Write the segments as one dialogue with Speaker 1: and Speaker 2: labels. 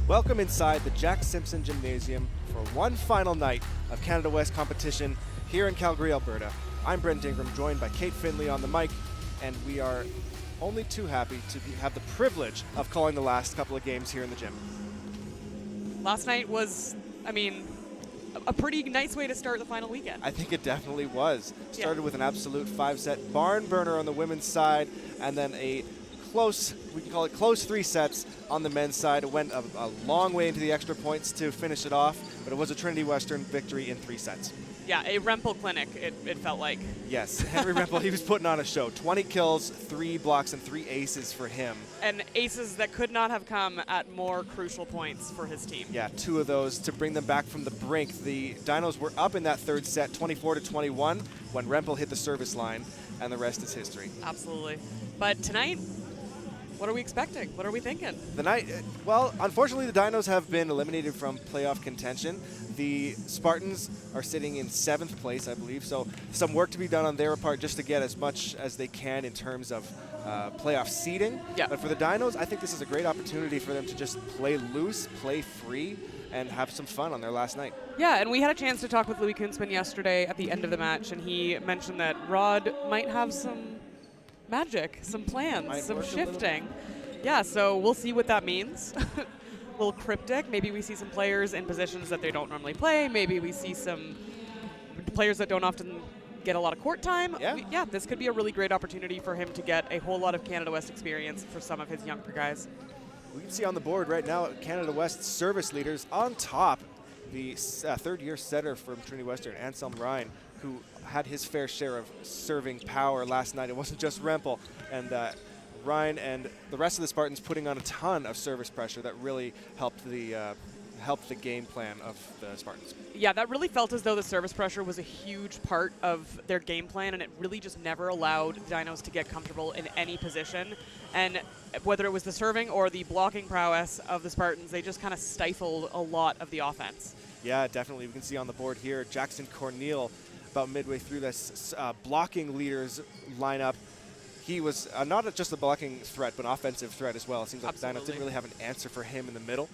Speaker 1: Welcome inside the Jack Simpson Gymnasium for one final night of Canada West competition here in Calgary, Alberta. I'm Brent Ingram, joined by Kate Finley on the mic, and we are only too happy to have the privilege of calling the last couple of games here in the gym.
Speaker 2: Last night was, a pretty nice way to start the final weekend.
Speaker 1: I think it definitely was. Started with an absolute 5-set barn burner on the women's side, and then a close, we can call it close 3 sets on the men's side. It went a long way into the extra points to finish it off, but it was a Trinity Western victory in 3 sets.
Speaker 2: Yeah, a Rempel clinic, it felt like.
Speaker 1: Yes, Henry Rempel, he was putting on a show. 20 kills, 3 blocks, and 3 aces for him.
Speaker 2: And aces that could not have come at more crucial points for his team.
Speaker 1: Yeah, 2 of those to bring them back from the brink. The Dinos were up in that 3rd set, 24-21, when Rempel hit the service line, and the rest is history.
Speaker 2: Absolutely. But tonight, what are we expecting? What are we thinking?
Speaker 1: The night, well, unfortunately, the Dinos have been eliminated from playoff contention. The Spartans are sitting in 7th place, I believe, so some work to be done on their part just to get as much as they can in terms of playoff seeding.
Speaker 2: Yeah.
Speaker 1: But for the Dinos, I think this is a great opportunity for them to just play loose, play free, and have some fun on their last night.
Speaker 2: Yeah, and we had a chance to talk with Louis Kunzman yesterday at the end of the match, and he mentioned that Rod might have some magic, some plans, some shifting. Yeah, so we'll see what that means. A little cryptic. Maybe we see some players in positions that they don't normally play. Maybe we see some players that don't often get a lot of court time.
Speaker 1: Yeah.
Speaker 2: This could be a really great opportunity for him to get a whole lot of Canada West experience for some of his younger guys.
Speaker 1: We can see on the board right now Canada West service leaders on top. The 3rd-year setter from Trinity Western, Anselm Ryan, who had his fair share of serving power last night. It wasn't just Rempel. And Ryan and the rest of the Spartans putting on a ton of service pressure that really helped the game plan of the Spartans.
Speaker 2: Yeah, that really felt as though the service pressure was a huge part of their game plan, and it really just never allowed the Dinos to get comfortable in any position. And whether it was the serving or the blocking prowess of the Spartans, they just kind of stifled a lot of the offense.
Speaker 1: Yeah, definitely. We can see on the board here, Jackson Corneal, about midway through this blocking leaders lineup. He was not just a blocking threat, but an offensive threat as well. It seems like the Dinos didn't really have an answer for him in the middle.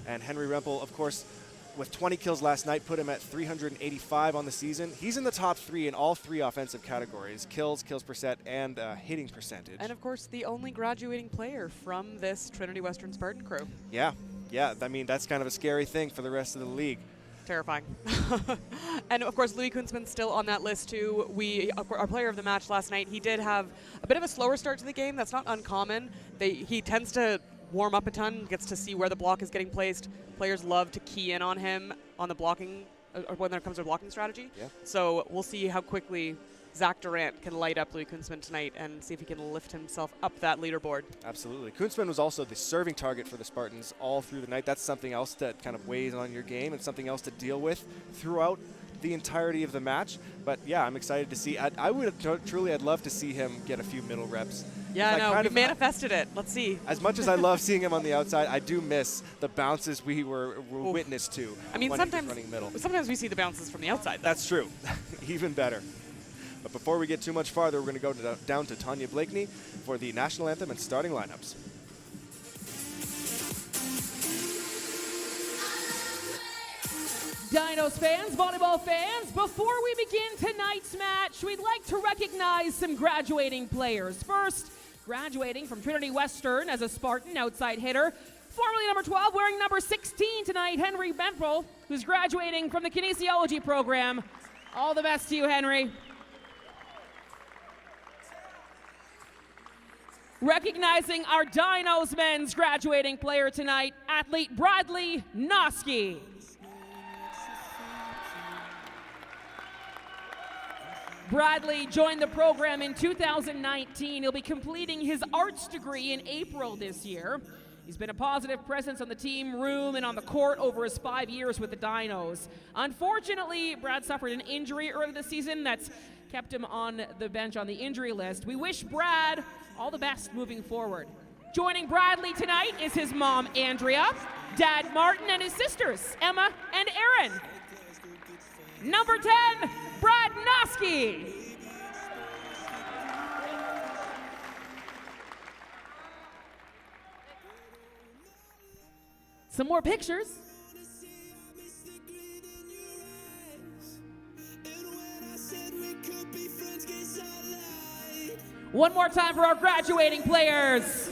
Speaker 1: And Henry Rempel, of course, with 20 kills last night, put him at 385 on the season. He's in the top 3 in all 3 offensive categories: kills, kills per set, and hitting percentage.
Speaker 2: And of course, the only graduating player from this Trinity Western Spartan crew.
Speaker 1: Yeah. I mean, that's kind of a scary thing for the rest of the league.
Speaker 2: Terrifying. And of course, Louis Kunzman's still on that list too. Our player of the match last night, he did have a bit of a slower start to the game. That's not uncommon. He tends to warm up a ton, gets to see where the block is getting placed. Players love to key in on him on the blocking, or when it comes to blocking strategy.
Speaker 1: Yeah.
Speaker 2: So we'll see how quickly Zach Durant can light up Louis Kunzman tonight and see if he can lift himself up that leaderboard.
Speaker 1: Absolutely. Kunzman was also the serving target for the Spartans all through the night. That's something else that kind of weighs on your game and something else to deal with throughout the entirety of the match. But yeah, I'm excited to see. I'd love to see him get a few middle reps.
Speaker 2: Yeah, no, we manifested it. Let's see.
Speaker 1: As much as I love seeing him on the outside, I do miss the bounces we were witness to.
Speaker 2: I mean,
Speaker 1: when he was running middle.
Speaker 2: sometimes we see the bounces from the outside, though.
Speaker 1: That's true. Even better. But before we get too much farther, we're going to go down to Tanya Blakeney for the national anthem and starting lineups.
Speaker 3: Dinos fans, volleyball fans, before we begin tonight's match, we'd like to recognize some graduating players. First, graduating from Trinity Western as a Spartan outside hitter, formerly number 12, wearing number 16 tonight, Henry Rempel, who's graduating from the kinesiology program. All the best to you, Henry. Recognizing our Dinos men's graduating player tonight, athlete Bradley Noski. Bradley joined the program in 2019. He'll be completing his arts degree in April this year. He's been a positive presence on the team room and on the court over his 5 years with the Dinos. Unfortunately, Brad suffered an injury early this season that's kept him on the bench on the injury list. We wish Brad all the best moving forward. Joining Bradley tonight is his mom, Andrea, dad, Martin, and his sisters, Emma and Aaron. Number 10, Brad Noski. some more pictures. One more time for our graduating players.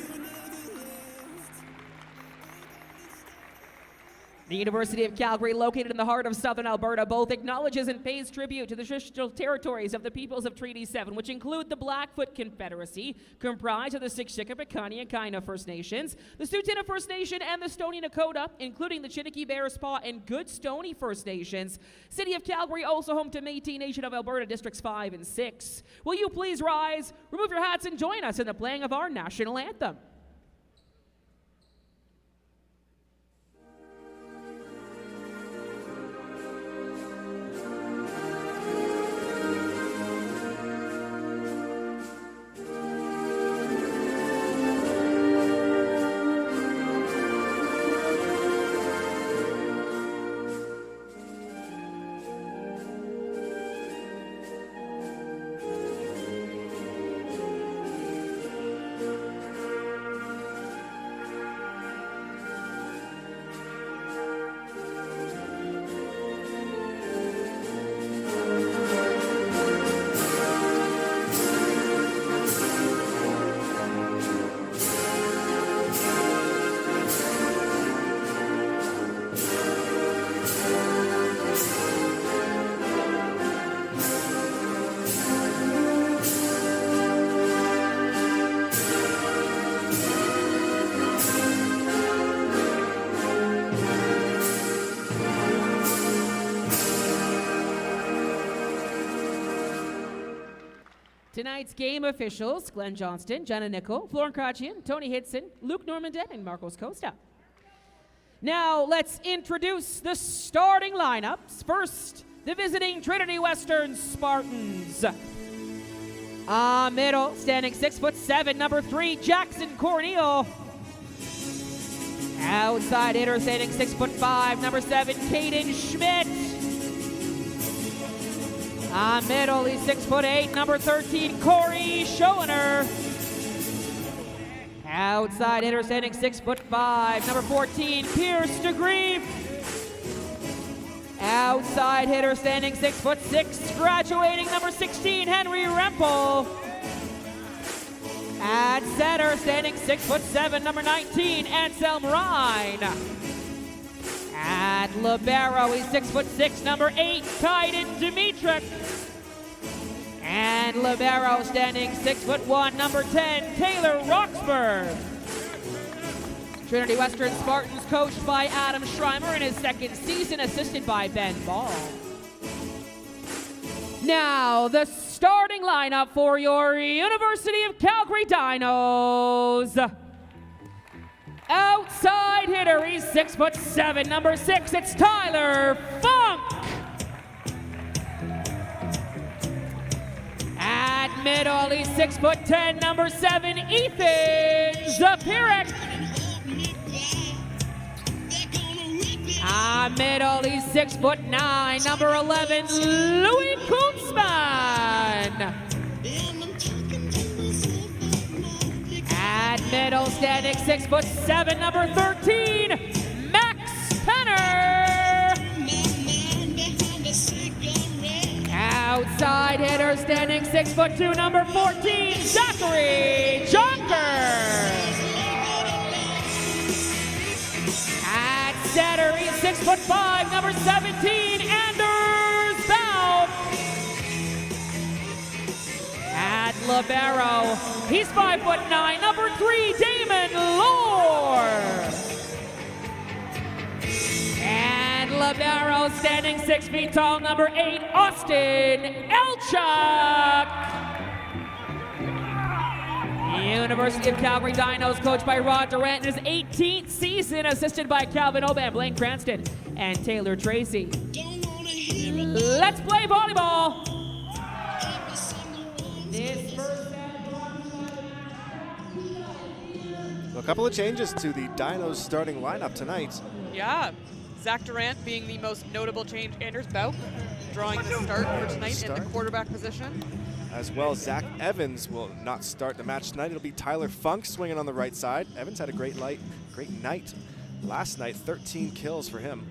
Speaker 3: The University of Calgary, located in the heart of southern Alberta, both acknowledges and pays tribute to the traditional territories of the peoples of Treaty 7, which include the Blackfoot Confederacy, comprised of the Siksika, Piikani, and Kainai First Nations, the Tsuut'ina First Nation, and the Stoney Nakoda, including the Chiniki, Bearspaw, and Goodstoney First Nations. City of Calgary, also home to Métis Nation of Alberta, Districts 5 and 6. Will you please rise, remove your hats, and join us in the playing of our national anthem? Tonight's game officials: Glenn Johnston, Jenna Nickel, Florin Kratchian, Tony Hidson, Luke Normandin, and Marcos Costa. Now let's introduce the starting lineups. First, the visiting Trinity Western Spartans. Middle, standing 6'7", number 3, Jackson Corneal. Outside hitter, standing 6'5", number 7, Caden Schmidt. Middle, he's 6'8", number 13, Corey Schoener. Outside hitter, standing 6'5", number 14, Pierce DeGrief. Outside hitter, standing 6'6", graduating number 16, Henry Rempel. At center, standing 6'7", number 19, Anselm Rhine. At libero, he's 6'6", number 8, Kaiden Dimitrik. And libero, standing 6'1", number 10, Taylor Roxburgh. Trinity Western Spartans, coached by Adam Schreimer in his second season, assisted by Ben Ball. Now, the starting lineup for your University of Calgary Dinos. Outside hitter, he's 6'7", number 6, it's Tyler Funk. At middle, he's 6'10", number 7, Ethan Zapirek. Middle, he's 6'9", number 11, Louis Kunzman. At middle, standing 6'7", number 13, Max Penner. Outside hitter, standing 6'2", number 14, Zachary Jonker. At center, he's 6'5", number 17, Anders Baum. At libero, he's 5'9", number 3, Damon Lore. And libero, standing 6 feet tall, number 8, Austin Elchuk. University of Calgary Dinos, coached by Rod Durant in his 18th season, assisted by Calvin Oban, Blaine Cranston, and Taylor Tracy. Let's play volleyball. This first
Speaker 1: A couple of changes to the Dinos starting lineup tonight.
Speaker 2: Yeah, Zach Durant being the most notable change. Anders Bauk drawing the start for tonight in the quarterback position.
Speaker 1: As well, Zach Evans will not start the match tonight. It'll be Tyler Funk swinging on the right side. Evans had a great night last night, 13 kills for him.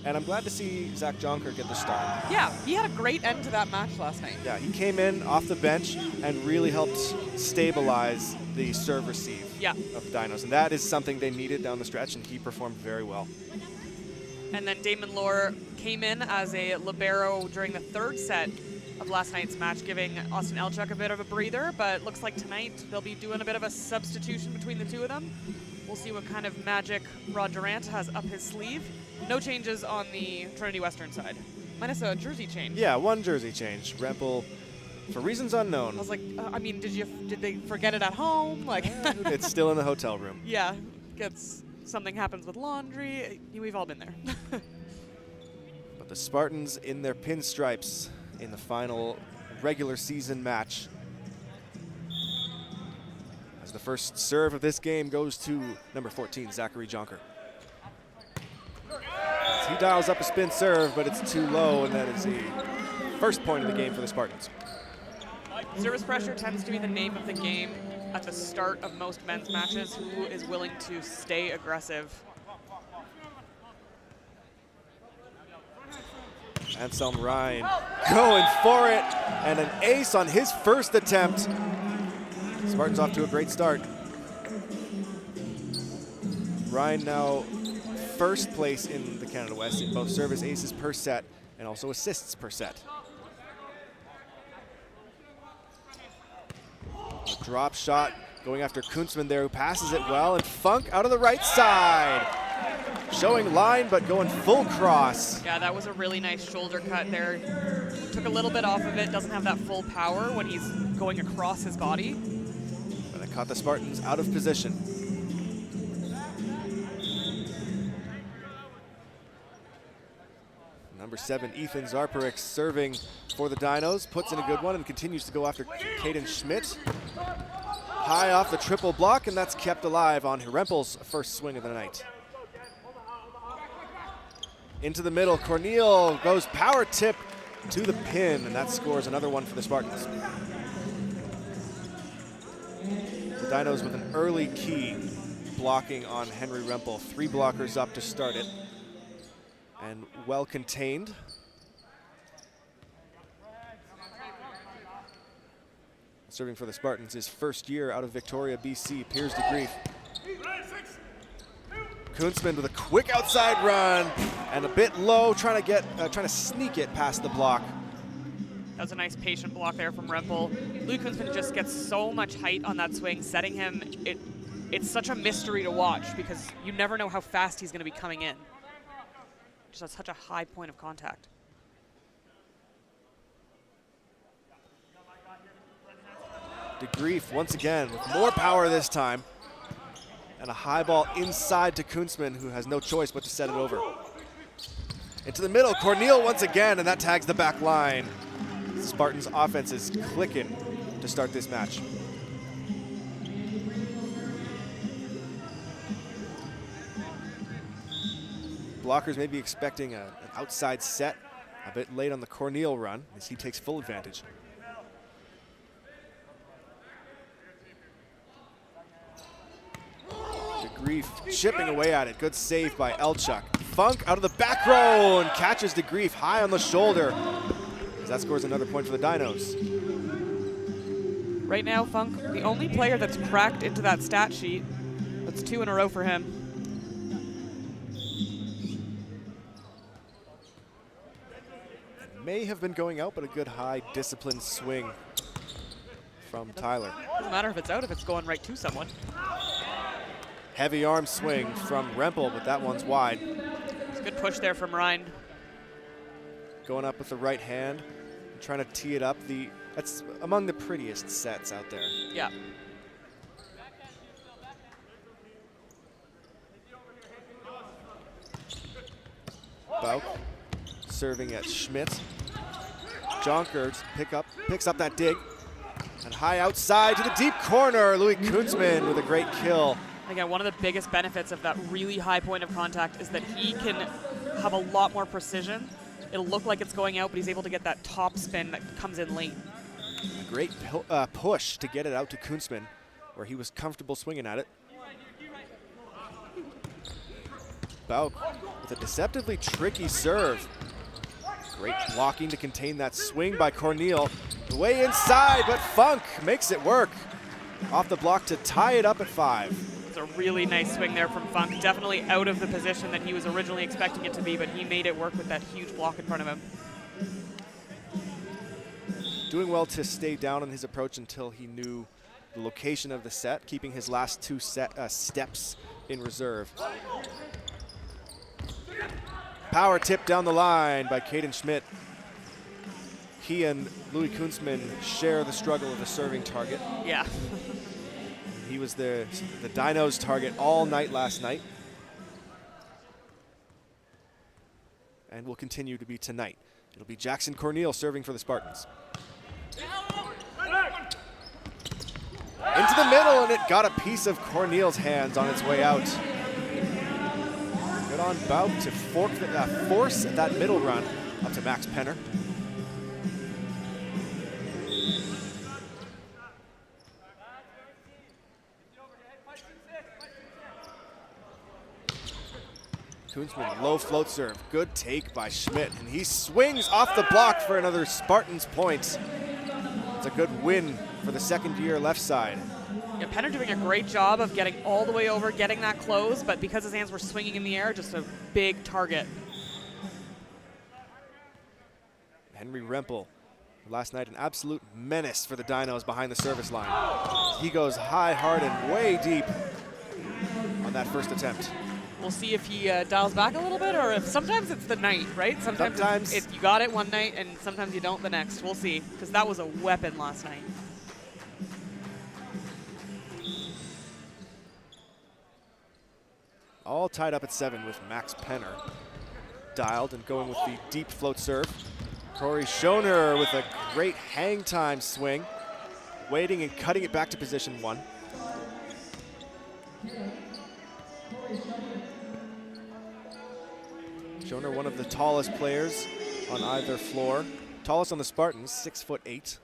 Speaker 1: And I'm glad to see Zach Jonker get the start.
Speaker 2: Yeah, he had a great end to that match last night.
Speaker 1: Yeah, he came in off the bench and really helped stabilize the serve receive of the Dinos. And that is something they needed down the stretch, and he performed very well.
Speaker 2: And then Damon Lohr came in as a libero during the third set of last night's match, giving Austin Elchuk a bit of a breather, but looks like tonight they'll be doing a bit of a substitution between the two of them. We'll see what kind of magic Rod Durant has up his sleeve. No changes on the Trinity Western side, minus a jersey change.
Speaker 1: Yeah, one jersey change. Rempel, for reasons unknown.
Speaker 2: I was like, I mean, did they forget it at home? Like,
Speaker 1: it's still in the hotel room.
Speaker 2: Yeah, something happens with laundry. We've all been there.
Speaker 1: But the Spartans in their pinstripes in the final regular season match. As the first serve of this game goes to number 14, Zachary Jonker. He dials up a spin serve, but it's too low, and that is the first point of the game for the Spartans.
Speaker 2: Service pressure tends to be the name of the game at the start of most men's matches. Who is willing to stay aggressive?
Speaker 1: Anselm Ryan going for it, and an ace on his first attempt. Spartans off to a great start. Ryan now first place in the Canada West in both service aces per set and also assists per set. A drop shot going after Kunzman there, who passes it well, and Funk out of the right side. Showing line, but going full cross.
Speaker 2: Yeah, that was a really nice shoulder cut there. Took a little bit off of it, doesn't have that full power when he's going across his body.
Speaker 1: But it caught the Spartans out of position. Number 7, Ethan Zarparek serving for the Dinos, puts in a good one and continues to go after Caden Schmidt. High off the triple block, and that's kept alive on Rempel's first swing of the night. Into the middle, Corneal goes power tip to the pin, and that scores another one for the Spartans. The Dinos with an early key blocking on Henry Rempel. 3 blockers up to start it, and well contained. Serving for the Spartans his first year out of Victoria, BC, Piers DeGrief. Kunzman with a quick outside run and a bit low, trying to sneak it past the block.
Speaker 2: That was a nice patient block there from Rempel. Louis Kunzman just gets so much height on that swing, setting him. It's such a mystery to watch because you never know how fast he's going to be coming in. Just at such a high point of contact.
Speaker 1: DeGrief once again with more power this time. And a high ball inside to Kunzman, who has no choice but to set it over. Into the middle, Corneal once again, and that tags the back line. Spartans offense is clicking to start this match. Blockers may be expecting an outside set, a bit late on the Corneal run, as he takes full advantage. DeGrief chipping away at it. Good save by Elchuk. Funk out of the back row and catches DeGrief high on the shoulder. That scores another point for the Dinos.
Speaker 2: Right now, Funk, the only player that's cracked into that stat sheet. That's 2 in a row for him.
Speaker 1: It may have been going out, but a good high disciplined swing from Tyler.
Speaker 2: Doesn't matter if it's out, if it's going right to someone.
Speaker 1: Heavy arm swing from Rempel, but that one's wide.
Speaker 2: It's a good push there from Ryan.
Speaker 1: Going up with the right hand, trying to tee it up. That's among the prettiest sets out there.
Speaker 2: Yeah.
Speaker 1: Bauk serving at Schmidt. Jonker picks up that dig. And high outside to the deep corner. Louis Kunzman with a great kill.
Speaker 2: Again, one of the biggest benefits of that really high point of contact is that he can have a lot more precision. It'll look like it's going out, but he's able to get that top spin that comes in late.
Speaker 1: A great push to get it out to Kunzman, where he was comfortable swinging at it. Bauk with a deceptively tricky serve. Great blocking to contain that swing by Corneal. Way inside, but Funk makes it work. Off the block to tie it up at 5.
Speaker 2: It's a really nice swing there from Funk. Definitely out of the position that he was originally expecting it to be, but he made it work with that huge block in front of him.
Speaker 1: Doing well to stay down on his approach until he knew the location of the set, keeping his last 2 steps in reserve. Power tip down the line by Caden Schmidt. He and Louis Kunzman share the struggle of the serving target.
Speaker 2: Yeah.
Speaker 1: He was the Dinos' target all night last night. And will continue to be tonight. It'll be Jackson Corneal serving for the Spartans. Into the middle, and it got a piece of Corneal's hands on its way out. Good on Bauk to force that middle run up to Max Penner. Kunzman, low float serve. Good take by Schmidt, and he swings off the block for another Spartans point. It's a good win for the second-year left side.
Speaker 2: Yeah, Penner doing a great job of getting all the way over, getting that close, but because his hands were swinging in the air, just a big target.
Speaker 1: Henry Rempel, last night an absolute menace for the Dinos behind the service line. He goes high, hard, and way deep on that first attempt.
Speaker 2: We'll see if he dials back a little bit, or if sometimes it's the night, right? Sometimes you got it one night, and sometimes you don't the next. We'll see, because that was a weapon last night.
Speaker 1: All tied up at 7 with Max Penner dialed and going with the deep float serve. Corey Schoner with a great hang time swing, waiting and cutting it back to position 1. Schoner, one of the tallest players on either floor. Tallest on the Spartans, 6'8".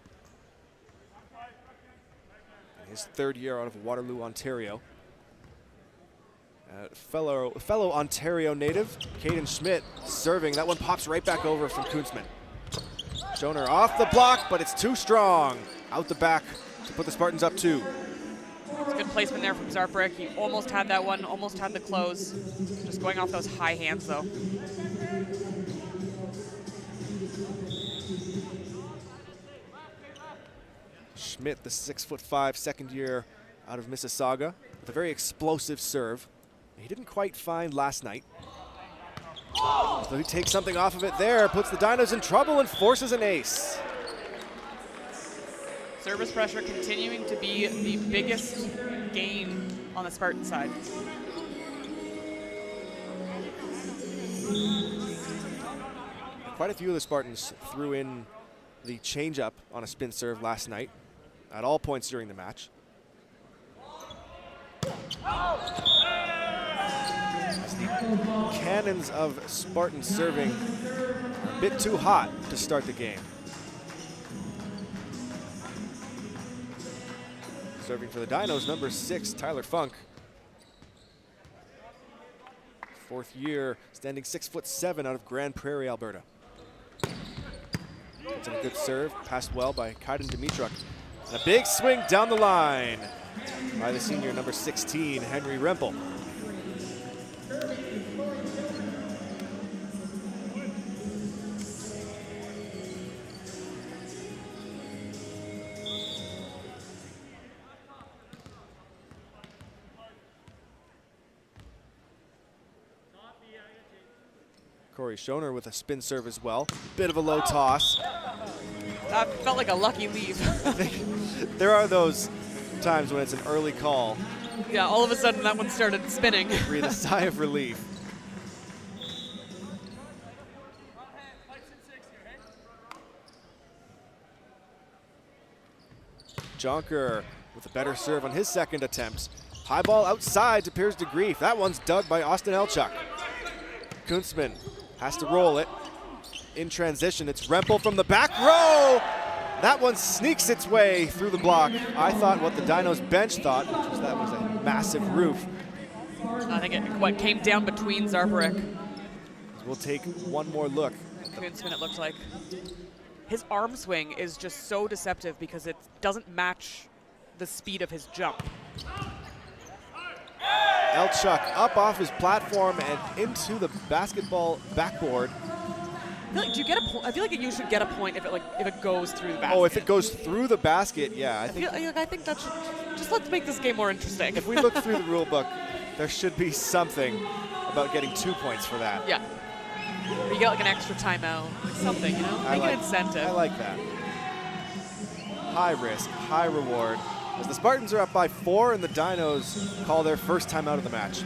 Speaker 1: His 3rd year out of Waterloo, Ontario. Fellow Ontario native, Caden Schmidt, serving. That one pops right back over from Kunzman. Schoner off the block, but it's too strong. Out the back to put the Spartans up 2.
Speaker 2: It's a good placement there from Zarprick. He almost had that one, almost had the close. Just going off those high hands, though.
Speaker 1: Schmidt, the 6'5", second year out of Mississauga, with a very explosive serve. He didn't quite find last night. So he takes something off of it there, puts the Dinos in trouble and forces an ace.
Speaker 2: Service pressure continuing to be the biggest game on the Spartan side.
Speaker 1: Quite a few of the Spartans threw in the changeup on a spin serve last night at all points during the match. As the cannons of Spartan serving are a bit too hot to start the game. Serving for the Dinos, number 6, Tyler Funk. 4th year, standing 6'7" out of Grand Prairie, Alberta. It's a good serve, passed well by Kaiden Dimitruk. And a big swing down the line by the senior, number 16, Henry Rempel. Corey Schoner with a spin serve as well. Bit of a low toss.
Speaker 2: That felt like a lucky leave.
Speaker 1: There are those times when it's an early call.
Speaker 2: Yeah, all of a sudden that one started spinning.
Speaker 1: Breathe a sigh of relief. Jonker with a better serve on his second attempt. High ball outside to Piers DeGrief. That one's dug by Austin Elchuk. Kunzman has to roll it. In transition, it's Rempel from the back row. That one sneaks its way through the block. I thought what the Dinos bench thought, which was that was a massive roof.
Speaker 2: I think it came down between Zarbarek.
Speaker 1: We'll take one more look.
Speaker 2: Kunzman, it looked like. His arm swing is just so deceptive because it doesn't match the speed of his jump.
Speaker 1: Elchuk up off his platform and into the basketball backboard.
Speaker 2: I feel like, do you get a point? I feel like you should get a point if it goes through the basket.
Speaker 1: Oh, if it goes through the basket, yeah.
Speaker 2: I think that should just let's make this game more interesting.
Speaker 1: If we look through the rule book, there should be something about getting 2 points for that.
Speaker 2: Yeah. Or you get like an extra timeout, like something, you know? Make an incentive.
Speaker 1: I like that. High risk, high reward. As the Spartans are up by 4 and the Dinos call their first timeout of the match.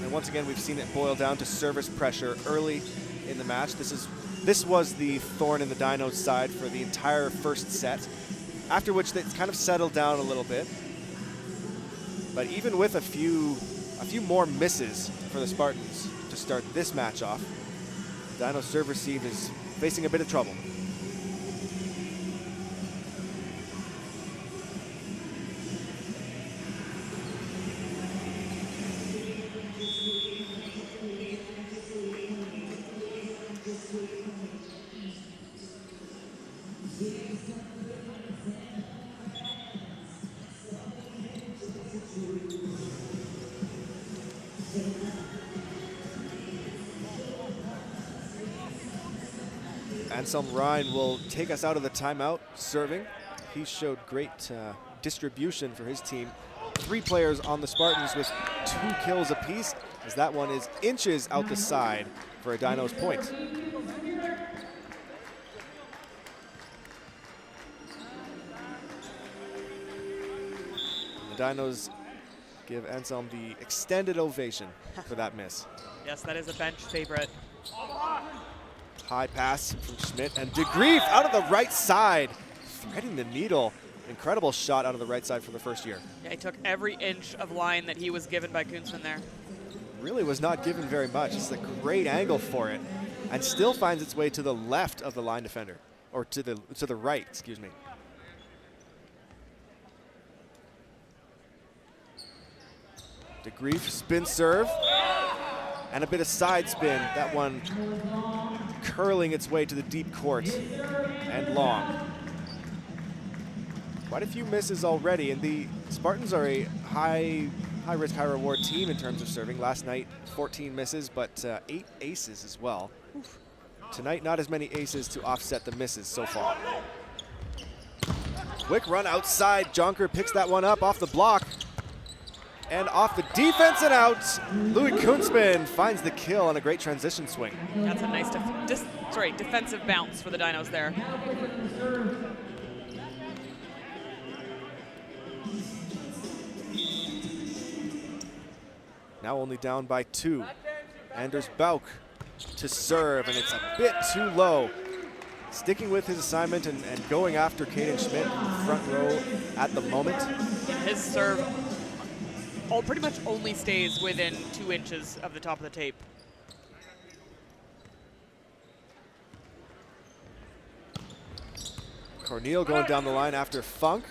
Speaker 1: And once again, we've seen it boil down to service pressure early in the match. This was the thorn in the Dinos' side for the entire first set, after which it's kind of settled down a little bit. But even with a few more misses for the Spartans to start this match off, Dino serve receive is facing a bit of trouble. Anselm Ryan will take us out of the timeout serving. He showed great distribution for his team. 3 players on the Spartans with 2 kills apiece, as that one is inches out the side for a Dinos point. The Dinos give Anselm the extended ovation for that miss.
Speaker 2: Yes, that is a bench favorite.
Speaker 1: High pass from Schmidt, and DeGrief out of the right side, threading the needle. Incredible shot out of the right side for the first year.
Speaker 2: Yeah, he took every inch of line that he was given by Kunzman there.
Speaker 1: Really was not given very much. It's a great angle for it, and still finds its way to the left of the line defender, or to the right, excuse me. DeGrief spin serve, and a bit of side spin. That one curling its way to the deep court and long. Quite a few misses already, and the Spartans are a high risk, high reward team in terms of serving. Last night, 14 misses, but 8 aces as well. Oof. Tonight, not as many aces to offset the misses so far. Quick run outside. Jonker picks that one up off the block. And off the defense and out, Louis Kunzman finds the kill on a great transition swing.
Speaker 2: That's a nice defensive bounce for the Dinos there.
Speaker 1: Now only down by 2. Anders Bauk to serve, and it's a bit too low. Sticking with his assignment and going after Caden Schmidt in the front row at the moment.
Speaker 2: His serve pretty much only stays within 2 inches of the top of the tape.
Speaker 1: Corneal going down the line after Funk,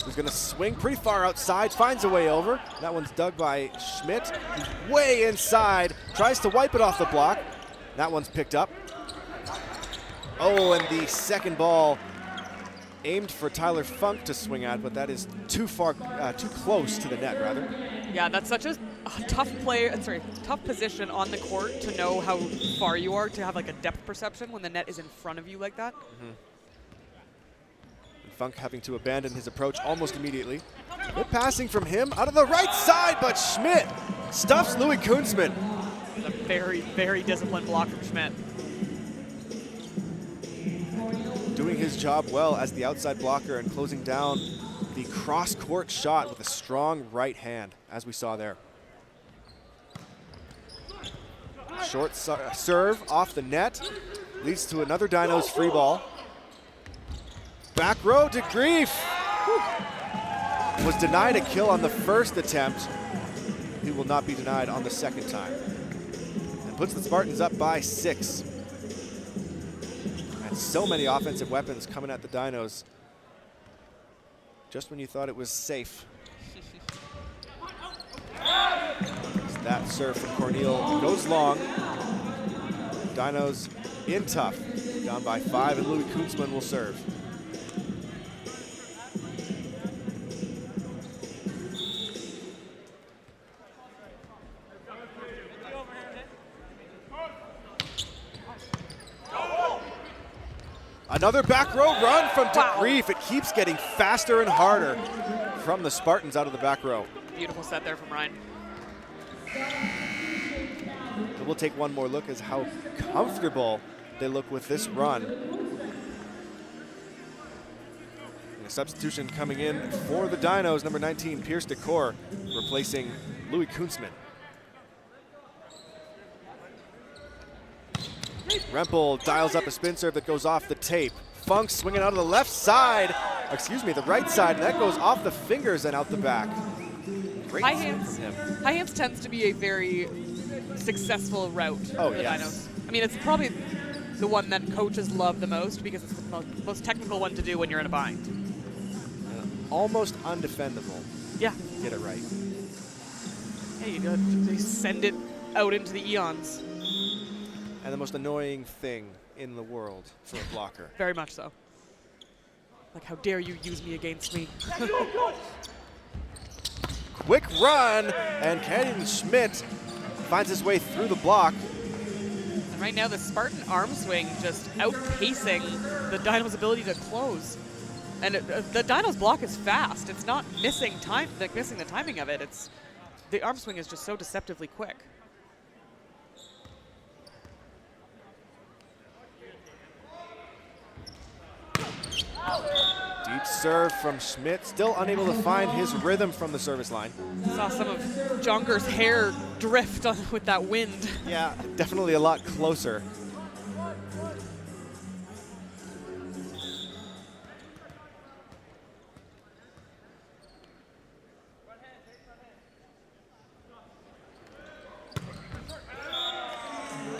Speaker 1: who's going to swing pretty far outside, finds a way over. That one's dug by Schmidt, who's way inside, tries to wipe it off the block. That one's picked up. Oh, and the second ball aimed for Tyler Funk to swing at, but that is too close to the net, rather.
Speaker 2: Yeah, that's such a tough position on the court to know how far you are, to have like a depth perception when the net is in front of you like that.
Speaker 1: Mm-hmm. Funk having to abandon his approach almost immediately. Good passing from him out of the right side, but Schmidt stuffs Louis Kunzman.
Speaker 2: A very, very disciplined block from Schmidt.
Speaker 1: Doing his job well as the outside blocker and closing down the cross-court shot with a strong right hand, as we saw there. Short serve off the net, leads to another Dinos free ball. Back row to Grief. Was denied a kill on the first attempt. He will not be denied on the second time. And puts the Spartans up by 6. And So many offensive weapons coming at the Dinos just when you thought it was safe. That serve from Corneal goes long. Dinos in tough, down by 5, and Louis Kunzman will serve. Another back row run from DeGrief. It keeps getting faster and harder from the Spartans out of the back row.
Speaker 2: Beautiful set there from Ryan.
Speaker 1: And we'll take one more look as how comfortable they look with this run. And a substitution coming in for the Dinos, number 19, Pierce Decor, replacing Louis Kunzman. Rempel dials up a spin serve that goes off the tape. Funk swinging out of the left side, excuse me, the right side, and that goes off the fingers and out the back. Great
Speaker 2: High
Speaker 1: serve
Speaker 2: hands.
Speaker 1: from him.
Speaker 2: High hands tends to be a very successful route for the Dinos. I mean, it's probably the one that coaches love the most because it's the most technical one to do when you're in a bind.
Speaker 1: Almost undefendable.
Speaker 2: Yeah.
Speaker 1: Get it right.
Speaker 2: Hey, you send it out into the eons.
Speaker 1: And the most annoying thing in the world for a blocker.
Speaker 2: Very much so. Like, how dare you use me against me?
Speaker 1: Quick run, and Canyon Schmidt finds his way through the block.
Speaker 2: And right now, the Spartan arm swing just outpacing the Dinos' ability to close. And the Dinos' block is fast. It's not missing time, like missing the timing of it. It's the arm swing is just so deceptively quick.
Speaker 1: Deep serve from Schmidt, still unable to find his rhythm from the service line.
Speaker 2: Saw some of Jonker's hair drift with that wind.
Speaker 1: Yeah, definitely a lot closer.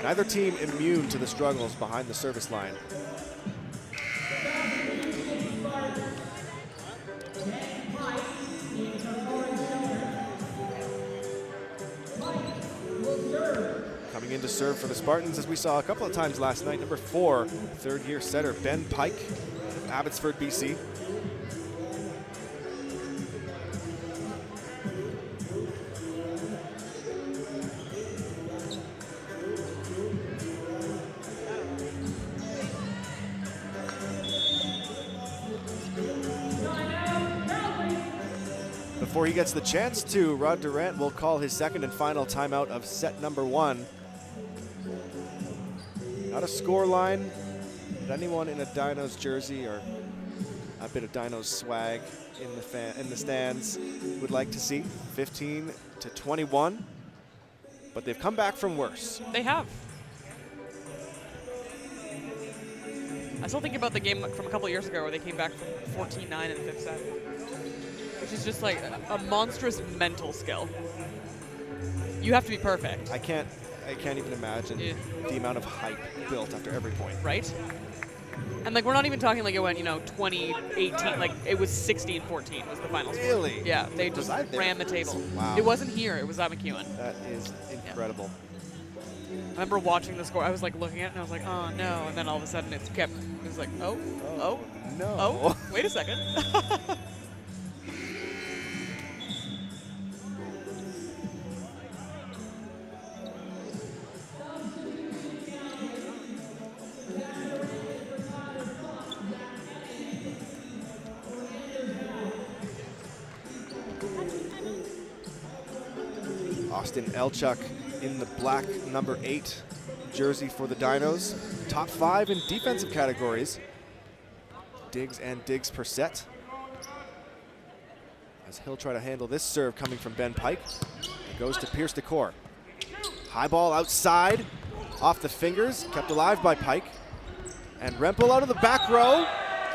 Speaker 1: Neither team immune to the struggles behind the service line. Coming in to serve for the Spartans, as we saw a couple of times last night, number 4, third-year setter Ben Pike, Abbotsford, BC. Before he gets the chance to, Rod Durant will call his second and final timeout of set number 1. Not a score line, but anyone in a Dinos jersey or a bit of Dinos swag in the stands would like to see. 15-21, but they've come back from worse.
Speaker 2: They have. I still think about the game from a couple years ago where they came back from 14-9 in the 5th set, which is just like a monstrous mental skill. You have to be perfect.
Speaker 1: I can't even imagine the amount of hype built after every point.
Speaker 2: Right? And like, we're not even talking like it went, 2018, like it was 16-14 was the final score.
Speaker 1: Really?
Speaker 2: Yeah, they just ran the table.
Speaker 1: Wow.
Speaker 2: It wasn't here, it was at McEwen.
Speaker 1: That is incredible.
Speaker 2: I remember watching the score, I was like looking at it and I was like, oh no, and then all of a sudden it was like, oh,
Speaker 1: No.
Speaker 2: wait a second.
Speaker 1: Austin Elchuk in the black number 8 jersey for the Dinos. Top 5 in defensive categories. Digs and digs per set. As he'll try to handle this serve coming from Ben Pike. It goes to Pierce Decor. High ball outside, off the fingers, kept alive by Pike. And Rempel out of the back row.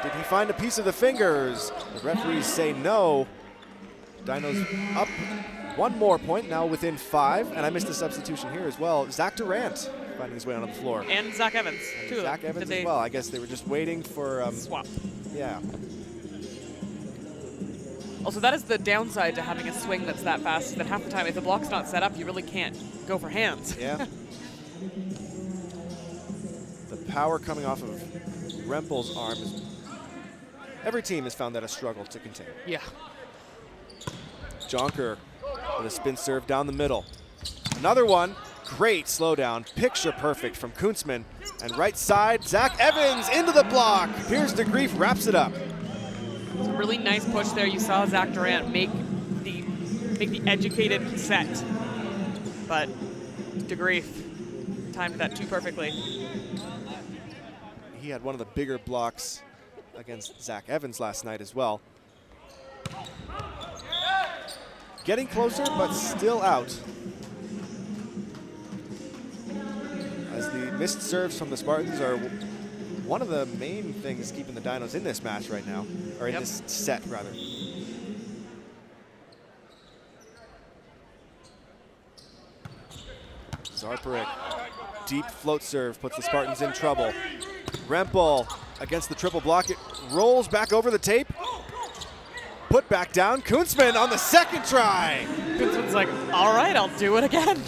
Speaker 1: Did he find a piece of the fingers? The referees say no. Dinos up one more point, now within 5. And I missed a substitution here as well. Zach Durant finding his way onto the floor.
Speaker 2: And Zach Evans, too.
Speaker 1: Zach Evans as well. I guess they were just waiting for...
Speaker 2: swap.
Speaker 1: Yeah.
Speaker 2: Also, that is the downside to having a swing that's that fast, that half the time, if the block's not set up, you really can't go for hands.
Speaker 1: Yeah. The power coming off of Rempel's arm is... Every team has found that a struggle to contain.
Speaker 2: Yeah.
Speaker 1: Jonker with a spin serve down the middle. Another one. Great slowdown. Picture perfect from Kunzman. And right side, Zach Evans into the block. Piers DeGrief wraps it up.
Speaker 2: It's a really nice push there. You saw Zach Durant make the educated set. But DeGrief timed that too perfectly.
Speaker 1: He had one of the bigger blocks against Zach Evans last night as well. Getting closer, but still out. As the missed serves from the Spartans are one of the main things keeping the Dinos in this match right now, or in this set, rather. Zarparek, deep float serve, puts the Spartans in trouble. Rempel against the triple block. It rolls back over the tape. Put back down. Kunzman on the second try.
Speaker 2: Kunzman's like, all right, I'll do it again.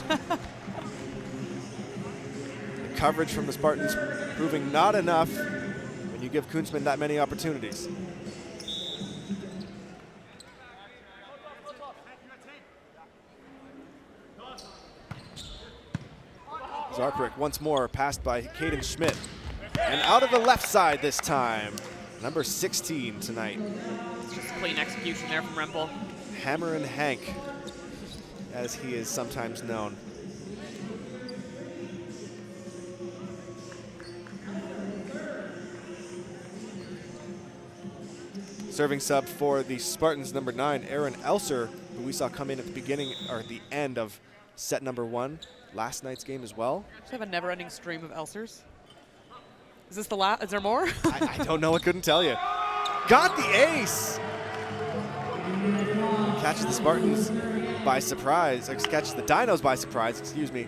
Speaker 1: The coverage from the Spartans proving not enough when you give Kunzman that many opportunities. Zarparek once more passed by Caden Schmidt. And out of the left side this time. Number 16 tonight.
Speaker 2: It's just clean execution there from Rempel.
Speaker 1: Hammerin' Hank, as he is sometimes known. Serving sub for the Spartans, number 9, Aaron Elser, who we saw come in at the beginning, or at the end of set number 1, last night's game as well.
Speaker 2: Just have a never-ending stream of Elsers. Is this the last? Is there more?
Speaker 1: I don't know. I couldn't tell you. Got the ace. Catches the Spartans by surprise. Catches the Dinos by surprise, excuse me,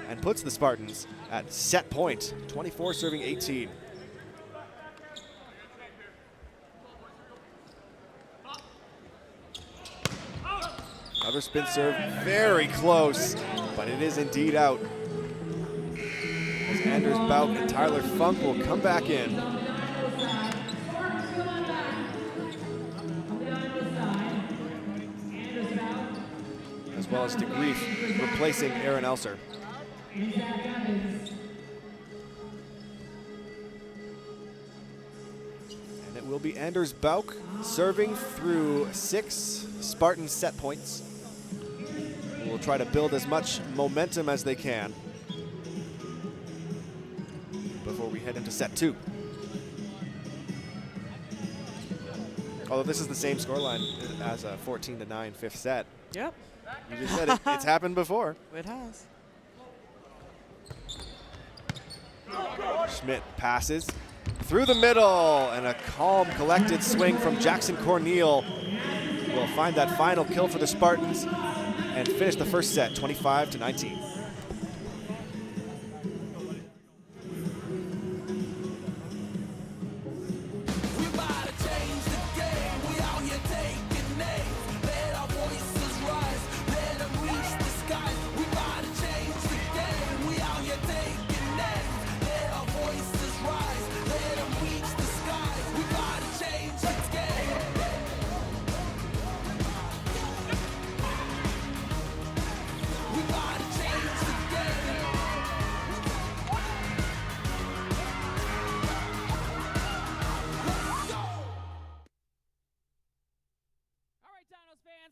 Speaker 1: and puts the Spartans at set point. 24 serving 18. Another spin serve, very close, but it is indeed out. As Anders Bout and Tyler Funk will come back in. As well as DeGrief replacing Aaron Elser. And it will be Anders Bauk serving through 6 Spartan set points. We'll try to build as much momentum as they can before we head into set 2. Although this is the same scoreline as a 14-9 fifth set.
Speaker 2: Yep.
Speaker 1: You just said it. It's happened before.
Speaker 2: It has.
Speaker 1: Schmidt passes through the middle, and a calm, collected swing from Jackson Corneal will find that final kill for the Spartans and finish the first set 25-19.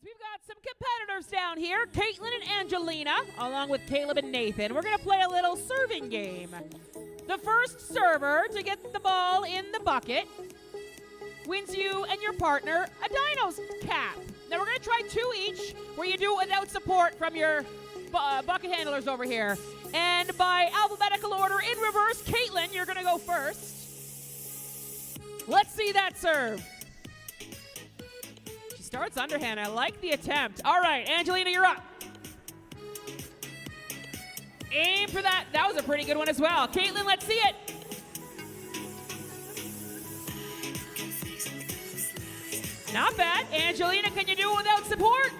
Speaker 3: We've got some competitors down here, Caitlin and Angelina, along with Caleb and Nathan. We're going to play a little serving game. The first server to get the ball in the bucket wins you and your partner a Dinos cap. Now we're going to try 2 each, where you do it without support from your bucket handlers over here. And by alphabetical order in reverse, Caitlin, you're going to go first. Let's see that serve. Starts underhand. I like the attempt. All right, Angelina, you're up. Aim for that. That was a pretty good one as well. Caitlin, let's see it. Not bad. Angelina, can you do it without support?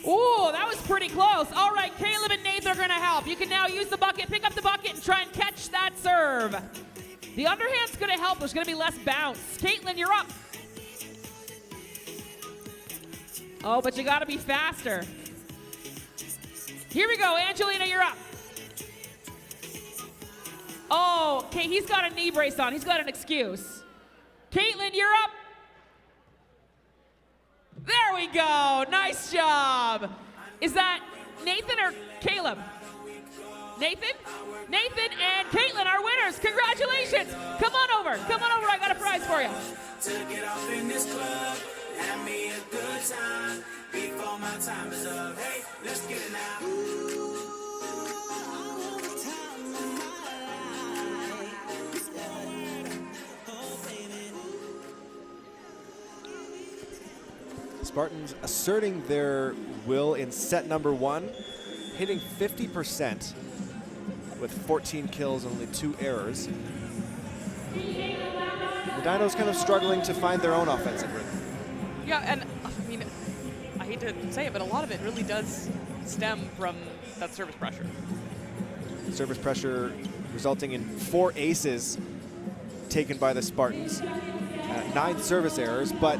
Speaker 3: Ooh, that was pretty close. All right, Caleb and Nathan are going to help. You can now use the bucket, pick up the bucket, and try and catch that serve. The underhand's going to help. There's going to be less bounce. Caitlin, you're up. Oh, but you got to be faster. Here we go. Angelina, you're up. Oh, okay, he's got a knee brace on. He's got an excuse. Caitlin, you're up. There we go. Nice job. Is that Nathan or Caleb? Nathan? Nathan and Caitlin are winners. Congratulations. Come on over. Come on over. I got a prize for you. To get off in this club, have me a good time before my time is up. Hey, let's get it now.
Speaker 1: Spartans asserting their will in set number 1, hitting 50% with 14 kills and only 2 errors. The Dinos kind of struggling to find their own offensive rhythm.
Speaker 2: Yeah, and I mean, I hate to say it, but a lot of it really does stem from that service pressure.
Speaker 1: Service pressure resulting in 4 aces taken by the Spartans, 9 service errors, but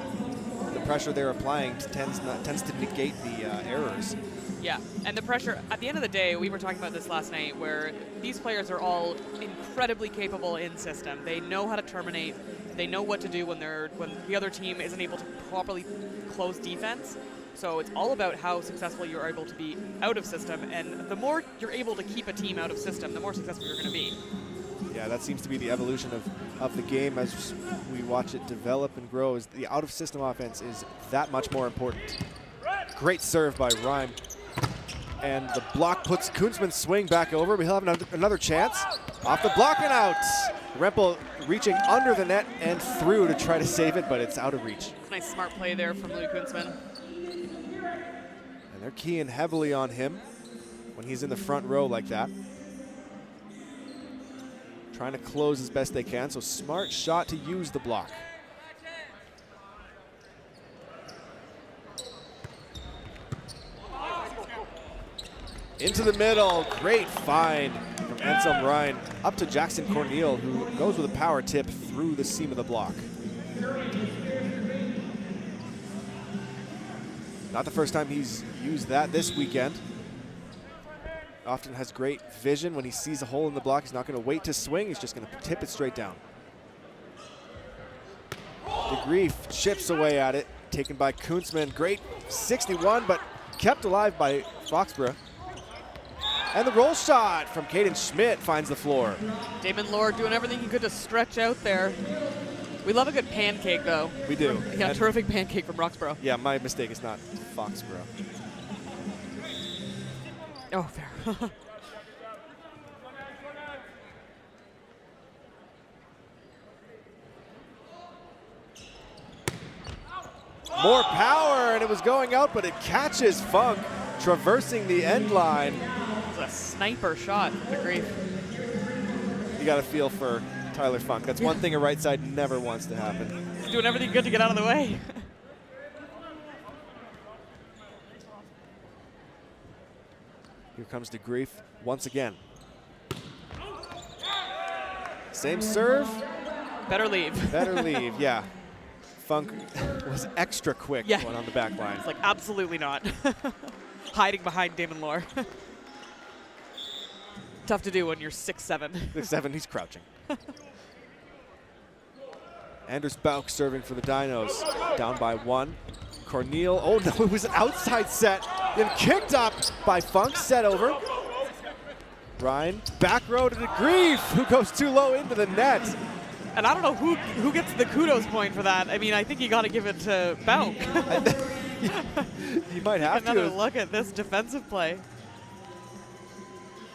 Speaker 1: the pressure they're applying tends to negate the errors.
Speaker 2: Yeah, and the pressure, at the end of the day, we were talking about this last night, where these players are all incredibly capable in system. They know how to terminate. They know what to do when the other team isn't able to properly close defense. So it's all about how successful you're able to be out of system, and the more you're able to keep a team out of system, the more successful you're going to be.
Speaker 1: Yeah, that seems to be the evolution of the game as we watch it develop and grow. Is the out-of-system offense is that much more important. Great serve by Rhyme. And the block puts Kunzman's swing back over, but he'll have another chance. Off the block and out. Rempel reaching under the net and through to try to save it, but it's out of reach.
Speaker 2: Nice smart play there from Louis Kunzman.
Speaker 1: And they're keying heavily on him when he's in the front row like that. Trying to close as best they can, so smart shot to use the block. Into the middle, great find from Anselm Ryan up to Jackson Corneal, who goes with a power tip through the seam of the block. Not the first time he's used that this weekend. Often has great vision. When he sees a hole in the block, he's not going to wait to swing. He's just going to tip it straight down. DeGrief chips away at it, taken by Kunzman. Great 61, but kept alive by Foxborough. And the roll shot from Caden Schmidt finds the floor.
Speaker 2: Damon Lord doing everything he could to stretch out there. We love a good pancake, though.
Speaker 1: We do.
Speaker 2: Yeah, and terrific pancake from Roxborough.
Speaker 1: Yeah, my mistake. It's not Foxborough.
Speaker 2: Oh, fair.
Speaker 1: More power, and it was going out, but it catches Funk, traversing the end line.
Speaker 2: It's a sniper shot from DeGrief.
Speaker 1: You got to feel for Tyler Funk. That's one thing a right side never wants to happen.
Speaker 2: He's doing everything good to get out of the way.
Speaker 1: Here comes DeGrief once again. Same serve.
Speaker 2: Better leave.
Speaker 1: Better leave, yeah. Funk was extra quick going on the back line.
Speaker 2: It's like, absolutely not. Hiding behind Damon Lore. Tough to do when you're 6'7".
Speaker 1: 6'7", he's crouching. Anders Bauk serving for the Dinos. Down by 1. Corneal, oh no, it was an outside set. Then kicked up by Funk, set over. Ryan, back row to DeGrief, who goes too low into the net.
Speaker 2: And I don't know who gets the kudos point for that. I mean, I think you got to give it to Bauk.
Speaker 1: You might have
Speaker 2: Another
Speaker 1: to.
Speaker 2: look at this defensive play.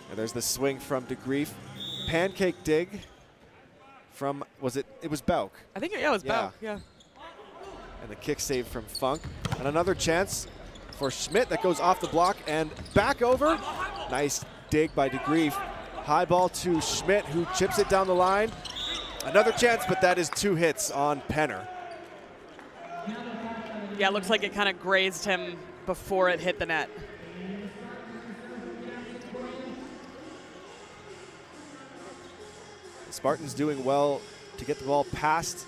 Speaker 1: And there's the swing from DeGrief. Pancake dig from, it was Bauk.
Speaker 2: I think, yeah, it was Bauk, yeah.
Speaker 1: And the kick save from Funk. And another chance for Schmidt that goes off the block and back over. Nice dig by DeGrief. High ball to Schmidt, who chips it down the line. Another chance, but that is 2 hits on Penner.
Speaker 2: Yeah, it looks like it kind of grazed him before it hit the net.
Speaker 1: The Spartans doing well to get the ball past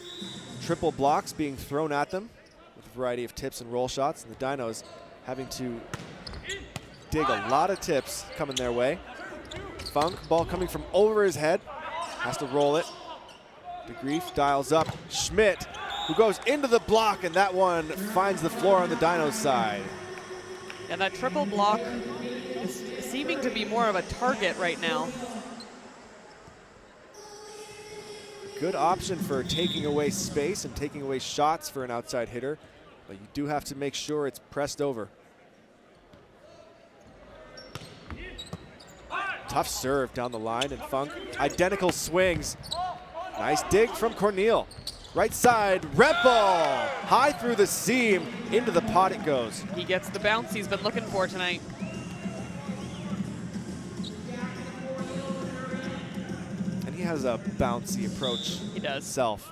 Speaker 1: triple blocks being thrown at them with a variety of tips and roll shots, and the Dinos having to dig a lot of tips coming their way. Funk, ball coming from over his head, has to roll it. DeGrief dials up. Schmidt, who goes into the block, and that one finds the floor on the Dinos side.
Speaker 2: And that triple block is seeming to be more of a target right now.
Speaker 1: Good option for taking away space and taking away shots for an outside hitter, but you do have to make sure it's pressed over. Tough serve down the line, and Funk, identical swings. Nice dig from Corneal. Right side, Rempel, high through the seam, into the pot it goes.
Speaker 2: He gets the bounce he's been looking for tonight.
Speaker 1: And he has a bouncy approach.
Speaker 2: He does.
Speaker 1: Himself.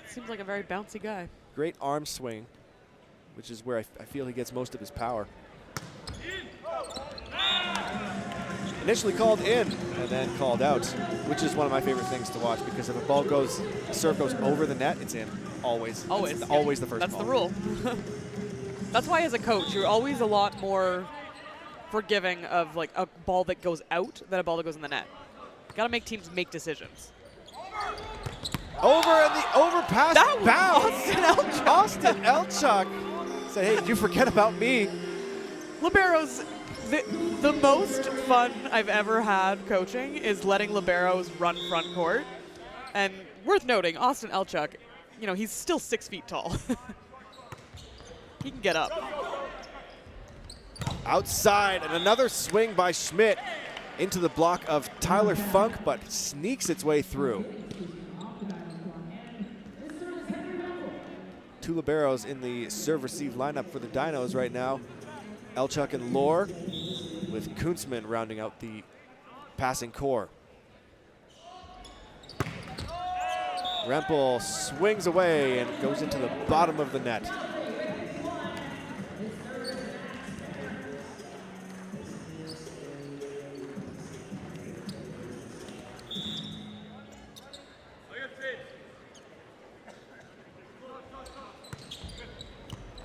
Speaker 2: Seems like a very bouncy guy.
Speaker 1: Great arm swing, which is where I feel he gets most of his power. Initially called in and then called out, which is one of my favorite things to watch, because if a serve goes over the net, it's in. Always.
Speaker 2: Always.
Speaker 1: It's always the first
Speaker 2: That's
Speaker 1: ball.
Speaker 2: the rule. That's why as a coach, you're always a lot more forgiving of like a ball that goes out than a ball that goes in the net. Got to make teams make decisions.
Speaker 1: Over and the overpass
Speaker 2: That was
Speaker 1: bounce. Austin Elchuk said, hey, did you forget about me?
Speaker 2: Liberos, the most fun I've ever had coaching is letting liberos run front court. And worth noting, Austin Elchuk, you know, he's still 6 feet tall. He can get up.
Speaker 1: Outside, and another swing by Schmidt into the block of Tyler Funk, but sneaks its way through. 2 liberos in the serve-receive lineup for the Dinos right now. Elchuk and Lohr, with Kunzman rounding out the passing core. Rempel swings away and goes into the bottom of the net.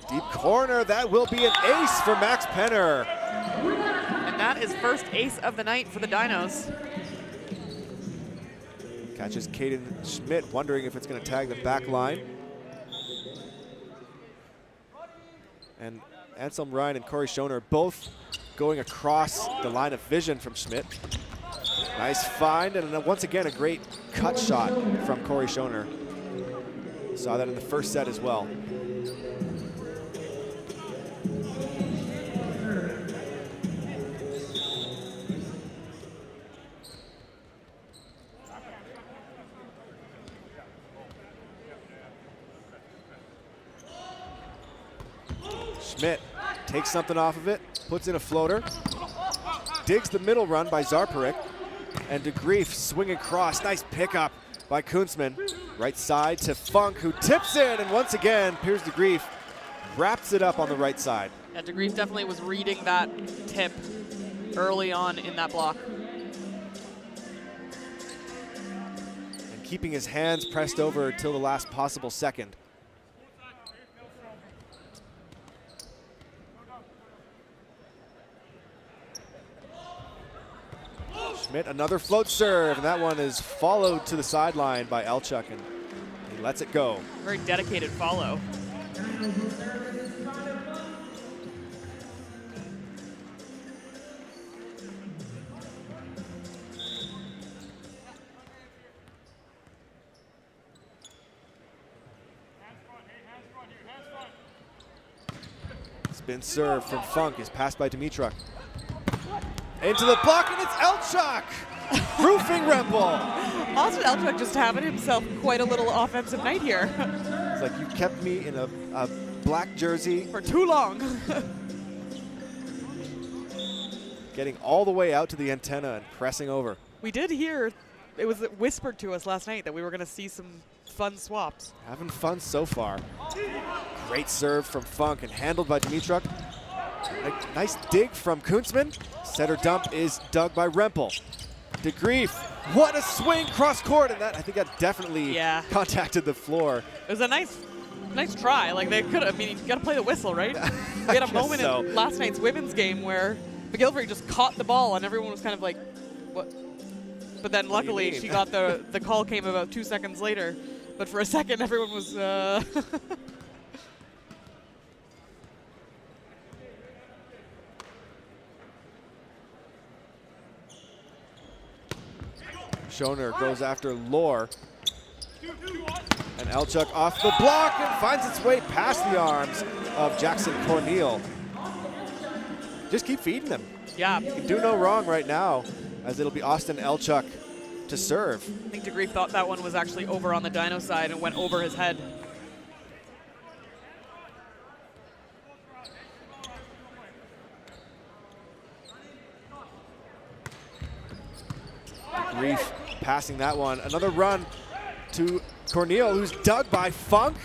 Speaker 1: Deep corner, that will be an ace for Max Penner.
Speaker 2: And that is first ace of the night for the Dinos.
Speaker 1: Catches Caden Schmidt, wondering if it's going to tag the back line. And Anselm Ryan and Corey Schoner both going across the line of vision from Schmidt. Nice find, and once again a great cut shot from Corey Schoner. Saw that in the first set as well. Schmidt takes something off of it, puts in a floater, digs the middle run by Zarparik, and DeGrief swinging across. Nice pickup by Kunzman. Right side to Funk, who tips it, and once again, Piers DeGrief wraps it up on the right side.
Speaker 2: Yeah, DeGrief definitely was reading that tip early on in that block.
Speaker 1: And keeping his hands pressed over until the last possible second. Schmidt, another float serve, and that one is followed to the sideline by Elchuk, and he lets it go.
Speaker 2: Very dedicated follow.
Speaker 1: Spin serve from Funk is passed by Dimitruk. Into the block, and it's Elchuk! Roofing Rempel!
Speaker 2: Austin Elchuk just having himself quite a little offensive night here.
Speaker 1: It's like, you kept me in a black jersey
Speaker 2: For too long.
Speaker 1: getting all the way out to the antenna and pressing over.
Speaker 2: We did hear, it was whispered to us last night that we were going to see some fun swaps.
Speaker 1: Having fun so far. Great serve from Funk and handled by Dimitruk. A nice dig from Kunzman. Setter dump is dug by Rempel. DeGrief, what a swing cross court, and that, I think that definitely contacted the floor.
Speaker 2: It was a nice try. Like they could have, I mean, you got to play the whistle, right? We had a moment in last night's women's game where McGillivray just caught the ball and everyone was kind of like, what? But then luckily she got the call came about 2 seconds later. But for a second, everyone was.
Speaker 1: Schoner goes after Lohr. And Elchuk off the block and finds its way past the arms of Jackson Corneal. Just keep feeding them.
Speaker 2: Yeah.
Speaker 1: You can do no wrong right now, as it'll be Austin Elchuk to serve.
Speaker 2: I think DeGrief thought that one was actually over on the Dino side and went over his head.
Speaker 1: Grief passing that one. Another run to Corneal, who's dug by Funk.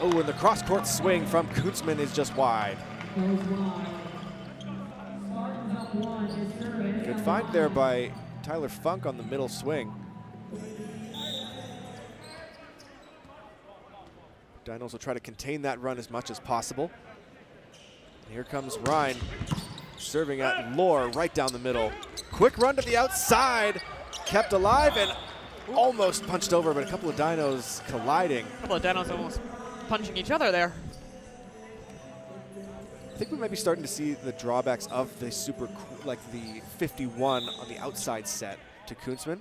Speaker 1: Oh, and the cross-court swing from Kunzman is just wide. Good find there by Tyler Funk on the middle swing. Dinos will try to contain that run as much as possible. And here comes Ryan serving at Lohr right down the middle. Quick run to the outside, kept alive and almost punched over, but a couple of Dinos colliding.
Speaker 2: A couple of Dinos almost punching each other there.
Speaker 1: I think we might be starting to see the drawbacks of the like the 51 on the outside set to Kunzman.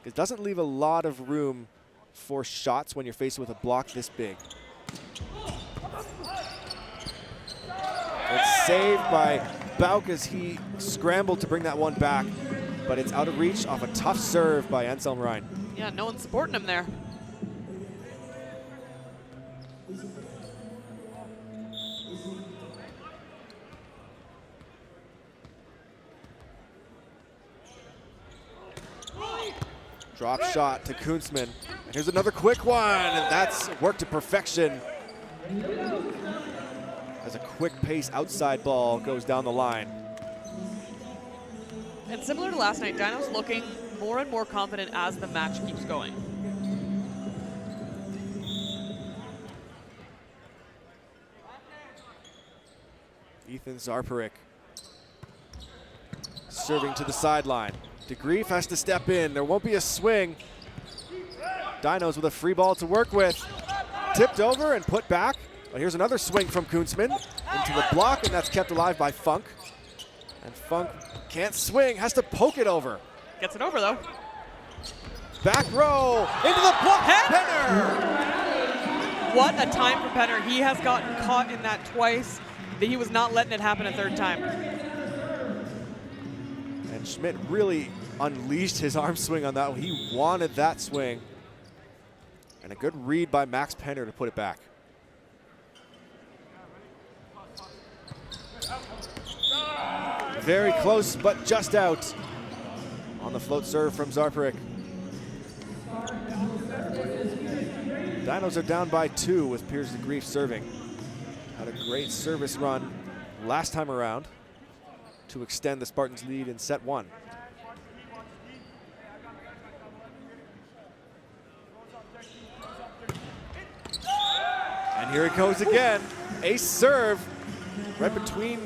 Speaker 1: It doesn't leave a lot of room for shots when you're faced with a block this big. It's saved by Bauk as he scrambled to bring that one back, but it's out of reach off a tough serve by Anselm Ryan.
Speaker 2: Yeah, no one's supporting him there.
Speaker 1: Drop shot to Kunzman. And here's another quick one, and that's worked to perfection. As a quick pace outside ball goes down the line.
Speaker 2: And similar to last night, Dino's looking more and more confident as the match keeps going.
Speaker 1: Ethan Zarparik serving to the sideline. DeGrief has to step in. There won't be a swing. Dinos with a free ball to work with. Tipped over and put back. But here's another swing from Kunzman into the block, and that's kept alive by Funk. And Funk can't swing, has to poke it over.
Speaker 2: Gets it over though.
Speaker 1: Back row, into the block, Penner!
Speaker 2: What a time for Penner. He has gotten caught in that twice. He was not letting it happen a third time.
Speaker 1: And Schmidt really unleashed his arm swing on that one. He wanted that swing. And a good read by Max Penner to put it back. Very close, but just out. On the float serve from Zarparik. Dinos are down by 2 with Piers DeGrief serving. Had a great service run last time around to extend the Spartans' lead in set 1. And here it goes again. Ace serve right between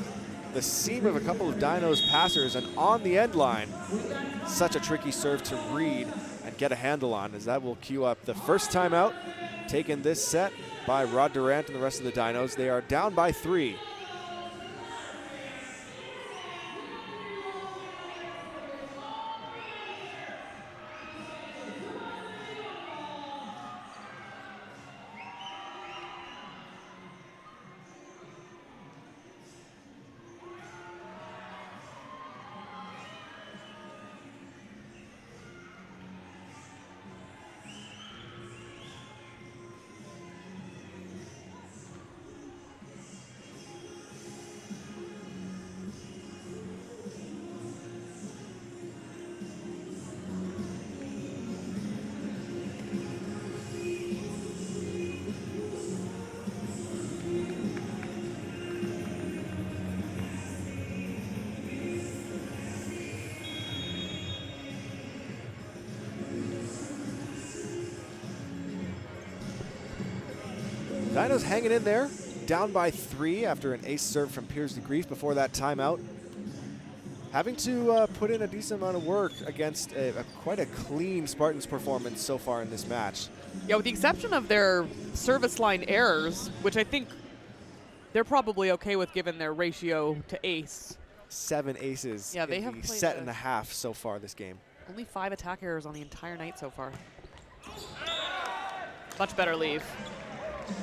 Speaker 1: the seam of a couple of Dinos passers and on the end line. Such a tricky serve to read and get a handle on, as that will cue up the first timeout taken this set by Rod Durant and the rest of the Dinos. They are down by 3. Dinos hanging in there, down by 3 after an ace serve from Piers de Grief before that timeout. Having to put in a decent amount of work against quite a clean Spartans performance so far in this match.
Speaker 2: Yeah, with the exception of their service line errors, which I think they're probably okay with given their ratio to ace.
Speaker 1: 7 aces
Speaker 2: Yeah, they
Speaker 1: in
Speaker 2: have
Speaker 1: the
Speaker 2: played
Speaker 1: set and a half so far this game.
Speaker 2: Only 5 attack errors on the entire night so far. Much better leave.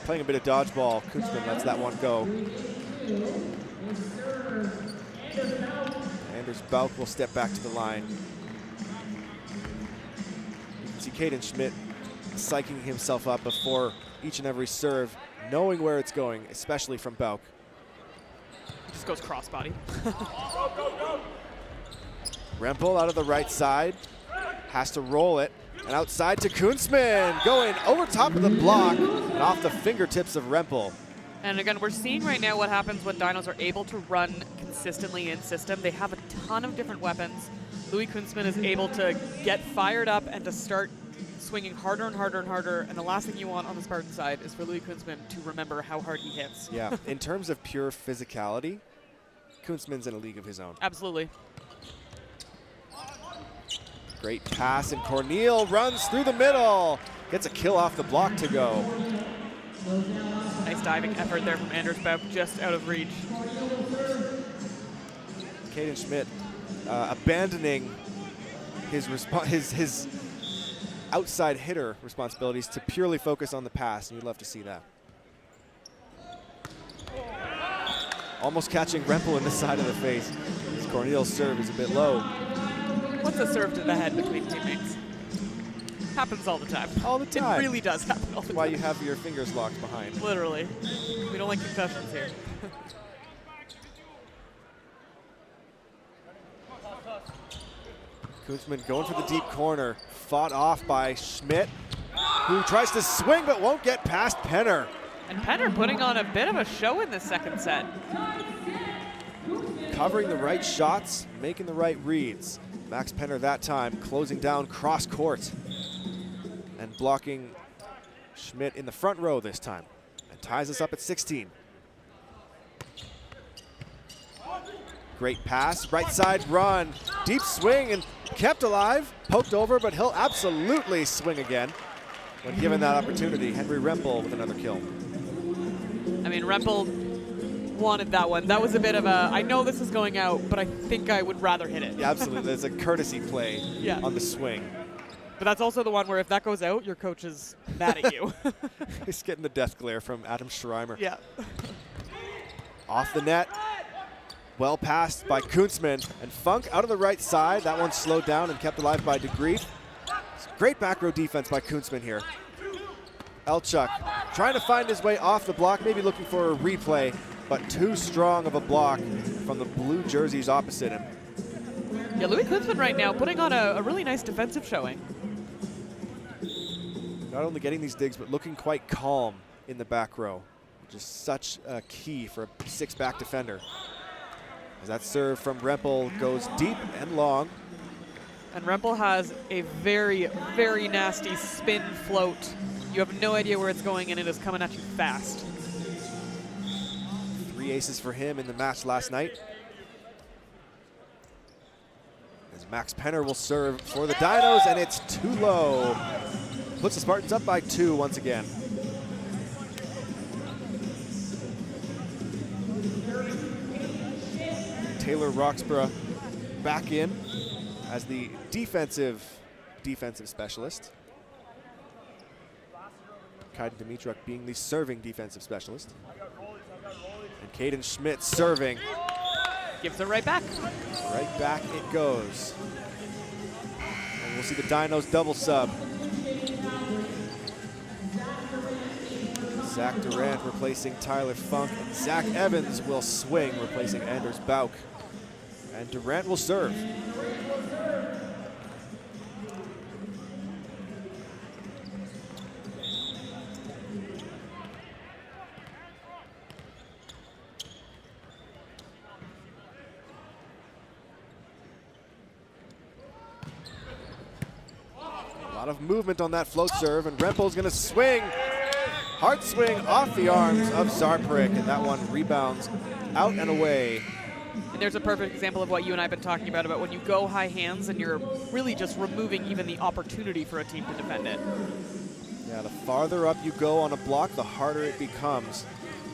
Speaker 1: Playing a bit of dodgeball, Kunzman lets that one go. Anders Bauk will step back to the line. You can see Caden Schmidt psyching himself up before each and every serve, knowing where it's going, especially from Bauk.
Speaker 2: Just goes crossbody.
Speaker 1: Rempel out of the right side, has to roll it, and outside to Kunzman, going over top of the block and off the fingertips of Rempel.
Speaker 2: And again, we're seeing right now what happens when Dinos are able to run consistently in system. They have a ton of different weapons. Louis Kunzman is able to get fired up and to start swinging harder and harder and harder. And the last thing you want on the Spartan side is for Louis Kunzman to remember how hard he hits.
Speaker 1: Yeah, in terms of pure physicality, Kunzman's in a league of his own.
Speaker 2: Absolutely.
Speaker 1: Great pass, and Corneal runs through the middle. Gets a kill off the block to go.
Speaker 2: Nice diving effort there from Anders Bauk, just out of reach.
Speaker 1: Caden Schmidt abandoning his outside hitter responsibilities to purely focus on the pass, and you'd love to see that. Almost catching Rempel in the side of the face. Corneal's serve is a bit low.
Speaker 2: What's a serve to the head between teammates? Happens all the time.
Speaker 1: All the time.
Speaker 2: It really does happen all the time.
Speaker 1: That's why you have your fingers locked behind.
Speaker 2: Literally. We don't like concussions here.
Speaker 1: Kunzman going for the deep corner, fought off by Schmidt, who tries to swing but won't get past Penner.
Speaker 2: And Penner putting on a bit of a show in the second set.
Speaker 1: Covering the right shots, making the right reads. Max Penner that time closing down cross court and blocking Schmidt in the front row this time, and ties us up at 16. Great pass, right side run, deep swing and kept alive, poked over, but he'll absolutely swing again when given that opportunity. Henry Rempel with another kill.
Speaker 2: I mean, Rempel wanted that one. That was a bit of a, I know this is going out, but I think I would rather hit it.
Speaker 1: Yeah, absolutely. There's a courtesy play
Speaker 2: Yeah.
Speaker 1: on the swing.
Speaker 2: But that's also the one where if that goes out, your coach is mad at you.
Speaker 1: He's getting the death glare from Adam Schreimer.
Speaker 2: Yeah.
Speaker 1: Off the net. Well passed by Kunzman, and Funk out of the right side. That one slowed down and kept alive by de Grief. Great back row defense by Kunzman here. Elchuk trying to find his way off the block, maybe looking for a replay, but too strong of a block from the blue jerseys opposite him.
Speaker 2: Yeah, Louis Kunzman right now putting on a really nice defensive showing.
Speaker 1: Not only getting these digs, but looking quite calm in the back row, which is such a key for a six-back defender. As that serve from Rempel goes deep and long.
Speaker 2: And Rempel has a very, very nasty spin float. You have no idea where it's going, and it is coming at you fast.
Speaker 1: 3 aces for him in the match last night. As Max Penner will serve for the Dinos, and it's too low. Puts the Spartans up by 2 once again. Taylor Roxburgh back in as the defensive specialist. Kaiden Dimitruk being the serving defensive specialist. And Caden Schmidt serving.
Speaker 2: Gives it right back.
Speaker 1: Right back it goes. And we'll see the Dinos double sub. Zach Durant replacing Tyler Funk, and Zach Evans will swing, replacing Anders Bauk. And Durant will serve. A lot of movement on that float serve, and Rempel's gonna swing. Hard swing off the arms of Zarprik, and that one rebounds out and away.
Speaker 2: And there's a perfect example of what you and I have been talking about when you go high hands and you're really just removing even the opportunity for a team to defend it.
Speaker 1: Yeah, the farther up you go on a block, the harder it becomes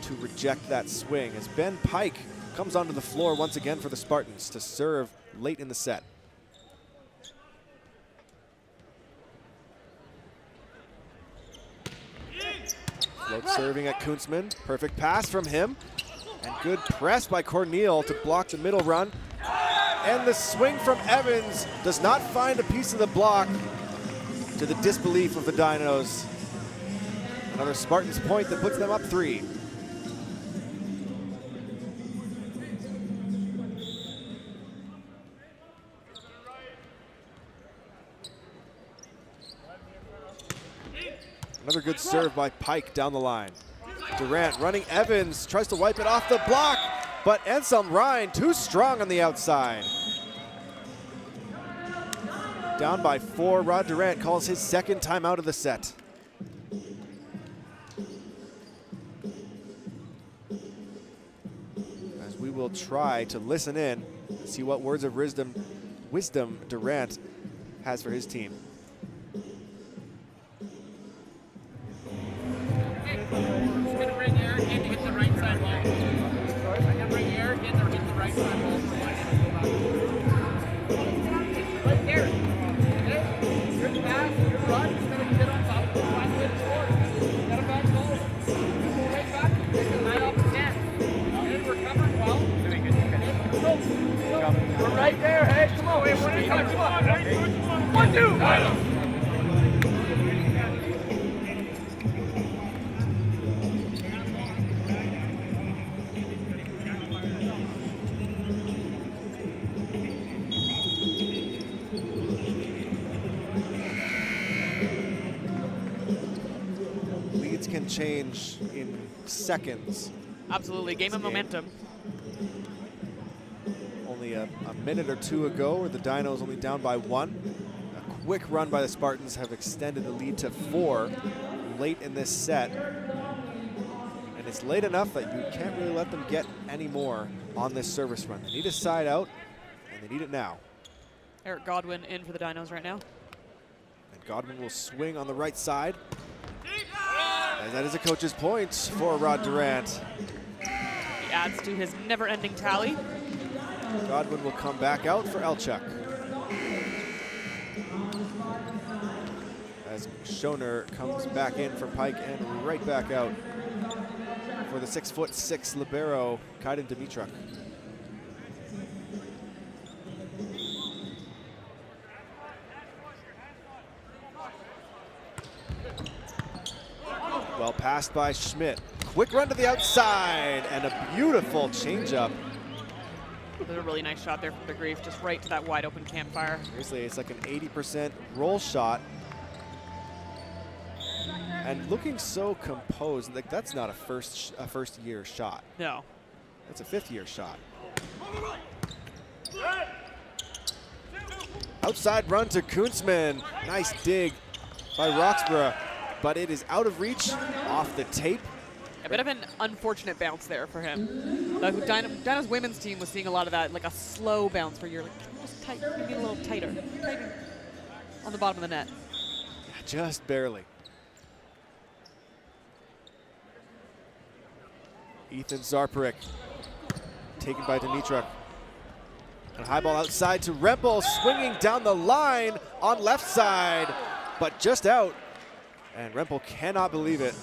Speaker 1: to reject that swing. As Ben Pike comes onto the floor once again for the Spartans to serve late in the set. Float serving at Kunzman. Perfect pass from him. And good press by Corneal to block the middle run. And the swing from Evans does not find a piece of the block, to the disbelief of the Dinos. Another Spartans point that puts them up 3. Another good serve by Pike down the line. Durant running Evans, tries to wipe it off the block, but Anselm Ryan too strong on the outside. Down by 4, Rod Durant calls his second timeout of the set. As we will try to listen in, see what words of wisdom Durant has for his team.
Speaker 4: We're right there, hey, come on, come on, 1, 2,
Speaker 1: Leads can change in seconds.
Speaker 2: Absolutely, game of momentum.
Speaker 1: Only a minute or 2 ago, where the Dinos only down by 1. A quick run by the Spartans have extended the lead to 4 late in this set. And it's late enough that you can't really let them get any more on this service run. They need a side out, and they need it now.
Speaker 2: Eric Godwin in for the Dinos right now.
Speaker 1: And Godwin will swing on the right side. And that is a coach's point for Rod Durant.
Speaker 2: He adds to his never-ending tally.
Speaker 1: Godwin will come back out for Elchuk. As Schoner comes back in for Pike and right back out for the 6'6" libero, Kaiden Dimitruk. Well passed by Schmidt. Quick run to the outside and a beautiful changeup.
Speaker 2: There's a really nice shot there from DeGrief, just right to that wide open campfire.
Speaker 1: Seriously, it's like an 80% roll shot. And looking so composed, like that's not a first year shot.
Speaker 2: No.
Speaker 1: That's a 5th year shot. Outside run to Kunzman. Nice dig by Roxburgh, but it is out of reach, off the tape.
Speaker 2: A bit of an unfortunate bounce there for him. The Dinos women's team was seeing a lot of that, like a slow bounce where you're like, almost tight, maybe a little tighter on the bottom of the net.
Speaker 1: Yeah, just barely. Ethan Zarprik, taken by Dimitruk. And high ball outside to Rempel, swinging down the line on left side, but just out. And Rempel cannot believe it.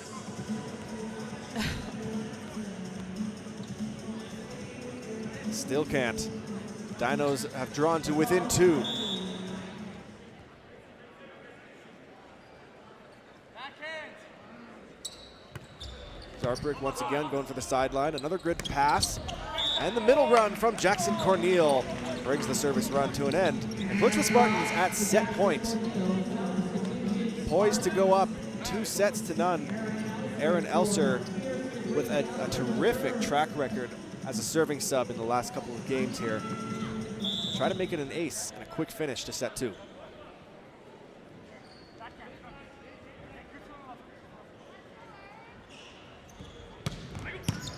Speaker 1: Still can't. Dinos have drawn to within 2. Zarprik once again going for the sideline. Another good pass. And the middle run from Jackson Corneal brings the service run to an end and puts the Spartans at set point. Poised to go up 2-0. Aaron Elser with a terrific track record as a serving sub in the last couple of games here. Try to make it an ace and a quick finish to set 2.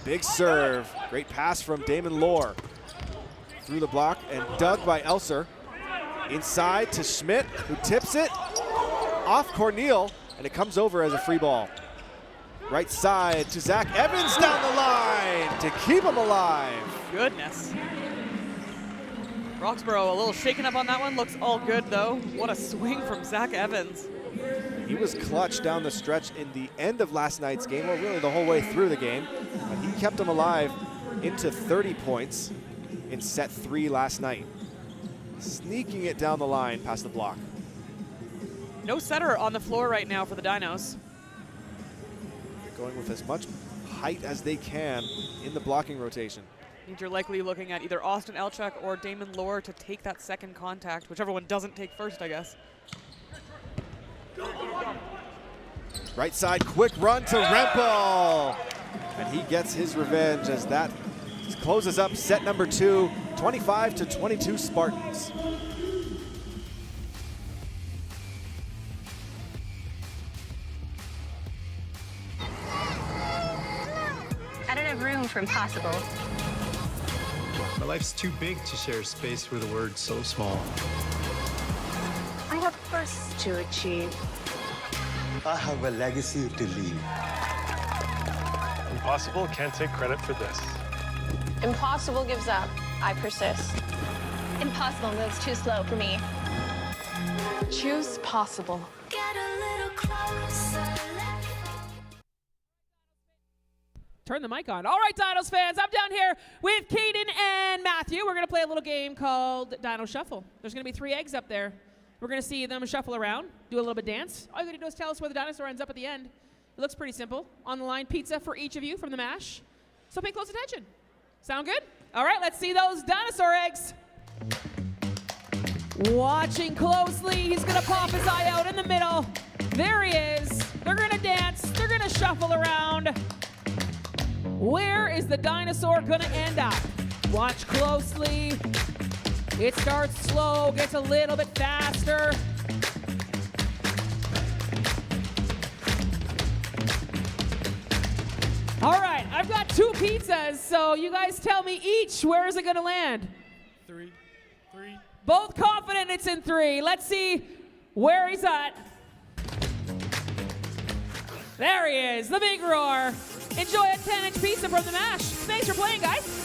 Speaker 1: Big serve. Great pass from Damon Lohr. Through the block and dug by Elser. Inside to Schmidt, who tips it. Off Corneal, and it comes over as a free ball. Right side to Zach Evans down the line to keep him alive.
Speaker 2: Goodness. Roxborough a little shaken up on that one. Looks all good, though. What a swing from Zach Evans.
Speaker 1: He was clutch down the stretch in the end of last night's game, or really the whole way through the game. But he kept him alive into 30 points in set 3 last night. Sneaking it down the line past the block.
Speaker 2: No setter on the floor right now for the Dinos.
Speaker 1: Going with as much height as they can in the blocking rotation.
Speaker 2: Means you're likely looking at either Austin Elchuk or Damon Lohr to take that second contact, whichever one doesn't take first, I guess.
Speaker 1: Right side, quick run to Rempel. And he gets his revenge as that closes up set number 2, 25-22 Spartans.
Speaker 5: I don't have room for impossible.
Speaker 6: My life's too big to share space with a word so small.
Speaker 5: I have firsts to achieve.
Speaker 7: I have a legacy to leave.
Speaker 8: Impossible can't take credit for this.
Speaker 5: Impossible gives up. I persist. Impossible moves too slow for me. Choose possible.
Speaker 9: Get a little closer.
Speaker 3: Turn the mic on. All right, Dinos fans, I'm down here with Caden and Matthew. We're going to play a little game called Dino Shuffle. There's going to be 3 eggs up there. We're going to see them shuffle around, do a little bit of dance. All you got to do is tell us where the dinosaur ends up at the end. It looks pretty simple. On the line, pizza for each of you from the MASH. So pay close attention. Sound good? All right, let's see those dinosaur eggs. Watching closely, he's going to pop his eye out in the middle. There he is. They're going to dance. They're going to shuffle around. Where is the dinosaur going to end up? Watch closely. It starts slow, gets a little bit faster. All right, I've got 2 pizzas, so you guys tell me each, where is it going to land?
Speaker 8: 3.
Speaker 3: Both confident it's in 3. Let's see where he's at. There he is, the big roar. Enjoy a 10-inch pizza from the MASH. Thanks for playing, guys.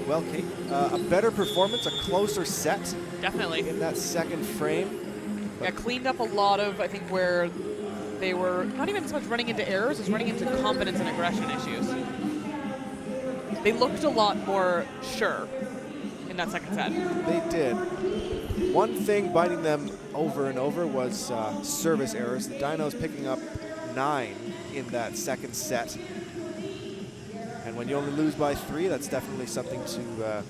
Speaker 1: Well, Kate, a better performance, a closer set.
Speaker 2: Definitely.
Speaker 1: In that second frame.
Speaker 2: Yeah, cleaned up a lot of, I think, where they were not even so much running into errors, as running into confidence and aggression issues. They looked a lot more sure in that second set.
Speaker 1: They did. One thing biting them over and over was service errors. The Dinos picking up 9 in that second set. And when you only lose by 3, that's definitely something to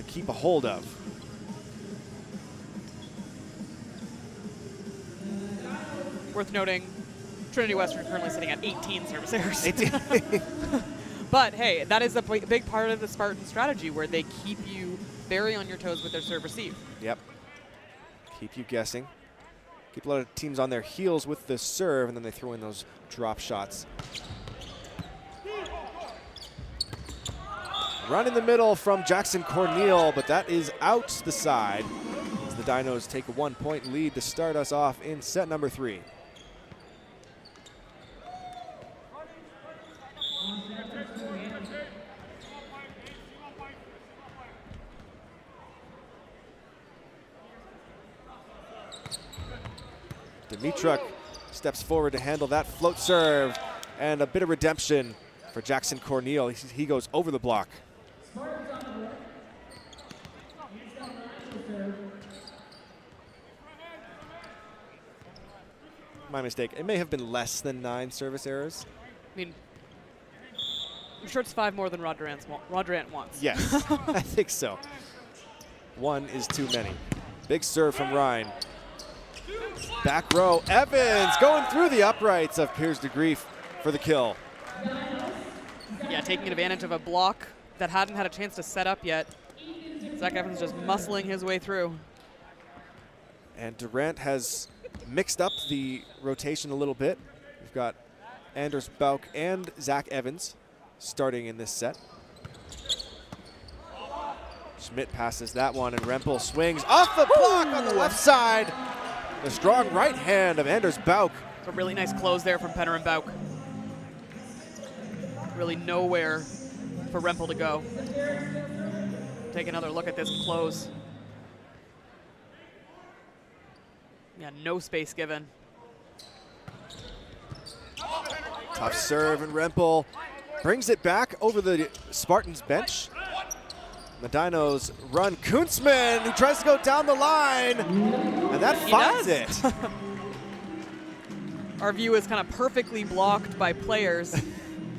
Speaker 1: keep a hold of.
Speaker 2: Worth noting, Trinity Western currently sitting at 18 service errors. But hey, that is a big part of the Spartan strategy, where they keep you very on your toes with their serve receive.
Speaker 1: Yep. Keep you guessing. Keep a lot of teams on their heels with the serve, and then they throw in those drop shots. Run in the middle from Jackson Corneal, but that is out the side as the Dinos take a 1-point lead to start us off in set number 3. Dimitruk steps forward to handle that float serve. And a bit of redemption for Jackson Corneal. He goes over the block. My mistake. It may have been less than 9 service errors.
Speaker 2: I mean, I'm sure it's 5 more than Rod Durant wants.
Speaker 1: Yes, I think so. 1 is too many. Big serve from Ryan. Back row, Evans going through the uprights of Piers de Grief for the kill.
Speaker 2: Yeah, taking advantage of a block that hadn't had a chance to set up yet. Zach Evans just muscling his way through.
Speaker 1: And Durant has mixed up the rotation a little bit. We've got Anders Bauk and Zach Evans starting in this set. Schmidt passes that one, and Rempel swings off the block on the left side. The strong right hand of Anders Bauk.
Speaker 2: A really nice close there from Penner and Bauk. Really nowhere for Rempel to go. Take another look at this close. Yeah, no space given.
Speaker 1: Tough serve, and Rempel brings it back over the Spartans bench. The Dinos run Kunzman, who tries to go down the line, and that finds it.
Speaker 2: Our view is kind of perfectly blocked by players,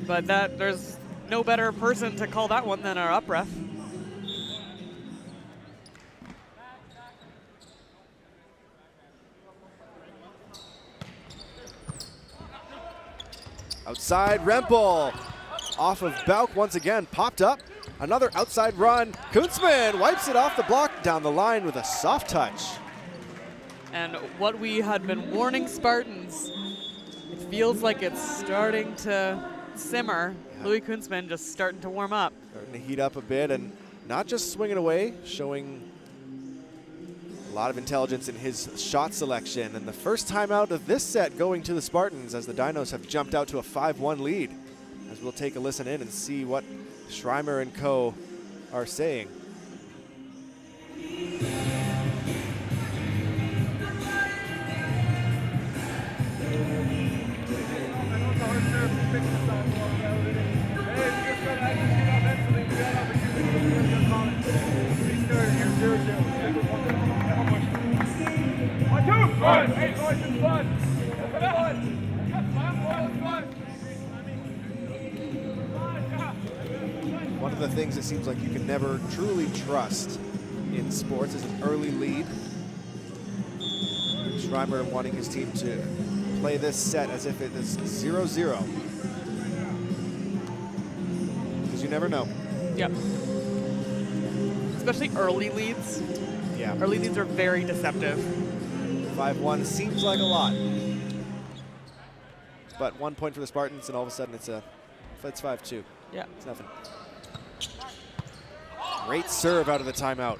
Speaker 2: but there's no better person to call that one than our up ref.
Speaker 1: Outside, Rempel off of Bauk once again, popped up. Another outside run. Kunzman wipes it off the block down the line with a soft touch.
Speaker 2: And what we had been warning Spartans, it feels like it's starting to simmer. Yeah. Louis Kunzman just starting to warm up.
Speaker 1: Starting to heat up a bit, and not just swinging away, showing a lot of intelligence in his shot selection. And the first time out of this set going to the Spartans, as the Dinos have jumped out to a 5-1 lead. As we'll take a listen in and see what Schreimer and co. are saying. One of the things it seems like you can never truly trust in sports is an early lead. Schreiber wanting his team to play this set as if it is 0-0. Because you never know.
Speaker 2: Yep. Especially early leads.
Speaker 1: Yeah.
Speaker 2: Early leads are very deceptive.
Speaker 1: 5-1 seems like a lot. But 1 point for the Spartans, and all of a sudden it's 5-2.
Speaker 2: Yeah.
Speaker 1: It's nothing. Great serve out of the timeout.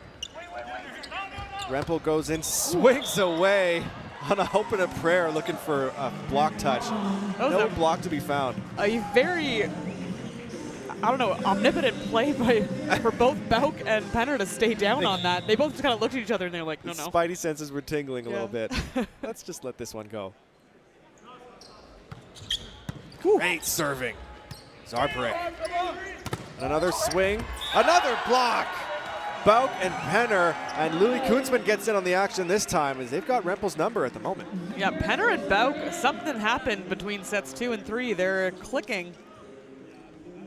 Speaker 1: Rempel goes in, swings away on a hope and a prayer, looking for a block touch. No block to be found.
Speaker 2: A very, I don't know, omnipotent play for both Bauk and Penner to stay down on that. They both just kind of looked at each other and they're like, no.
Speaker 1: Spidey senses were tingling a little bit. Let's just let this one go. Great serving. Zarparic. Another swing, another block. Bauk and Penner, and Louis Kunzman gets in on the action this time as they've got Rempel's number at the moment.
Speaker 2: Yeah, Penner and Bauk, something happened between sets 2 and 3. They're clicking.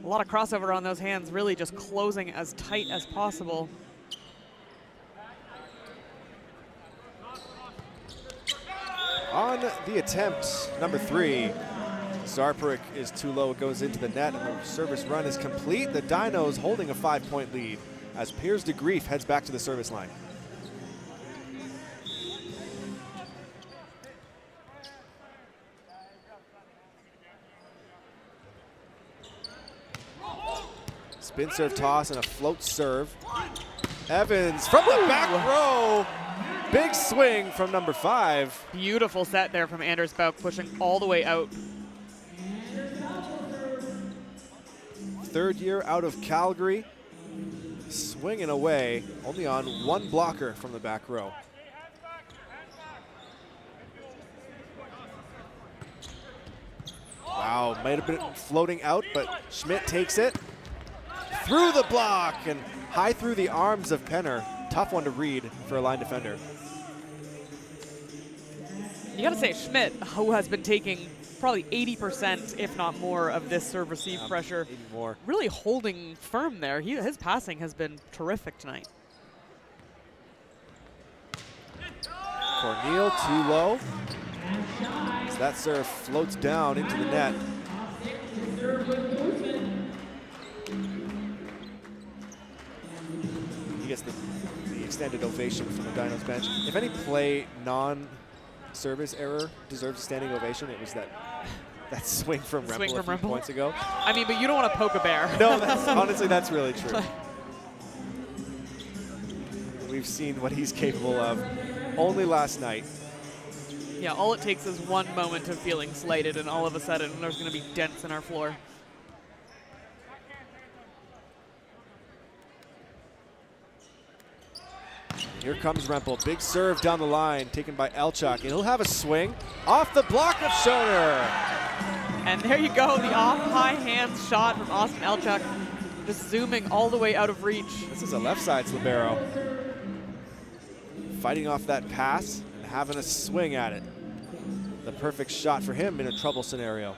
Speaker 2: A lot of crossover on those hands, really just closing as tight as possible.
Speaker 1: On the attempt, number 3, Zarparic is too low. It goes into the net, and the service run is complete. The Dinos holding a 5-point lead as Piers de Grief heads back to the service line. Spin serve toss and a float serve. Evans from the back row. Big swing from number 5.
Speaker 2: Beautiful set there from Anders Bauk, pushing all the way out.
Speaker 1: Third year out of Calgary, swinging away, only on one blocker from the back row. Wow, might have been floating out, but Schmidt takes it. Through the block and high through the arms of Penner. Tough one to read for a line defender.
Speaker 2: You got to say, Schmidt, who has been taking probably 80%, if not more, of this serve-receive pressure,
Speaker 1: Maybe more.
Speaker 2: really holding firm there. His passing has been terrific tonight.
Speaker 1: Corneal too low. So that serve floats down into the net. He gets the extended ovation from the Dinos bench. If any play non-service error deserves a standing ovation, it was that swing from Rempel a few points ago.
Speaker 2: I mean, but you don't want to poke a bear.
Speaker 1: No, honestly, that's really true. We've seen what he's capable of only last night.
Speaker 2: Yeah, all it takes is one moment of feeling slighted, and all of a sudden there's going to be dents in our floor.
Speaker 1: Here comes Rempel. Big serve down the line, taken by Elchuk, and he'll have a swing off the block of Schoner.
Speaker 2: And there you go, the off high hands shot from Austin Elchuk, just zooming all the way out of reach.
Speaker 1: This is a left side libero. Fighting off that pass and having a swing at it. The perfect shot for him in a trouble scenario.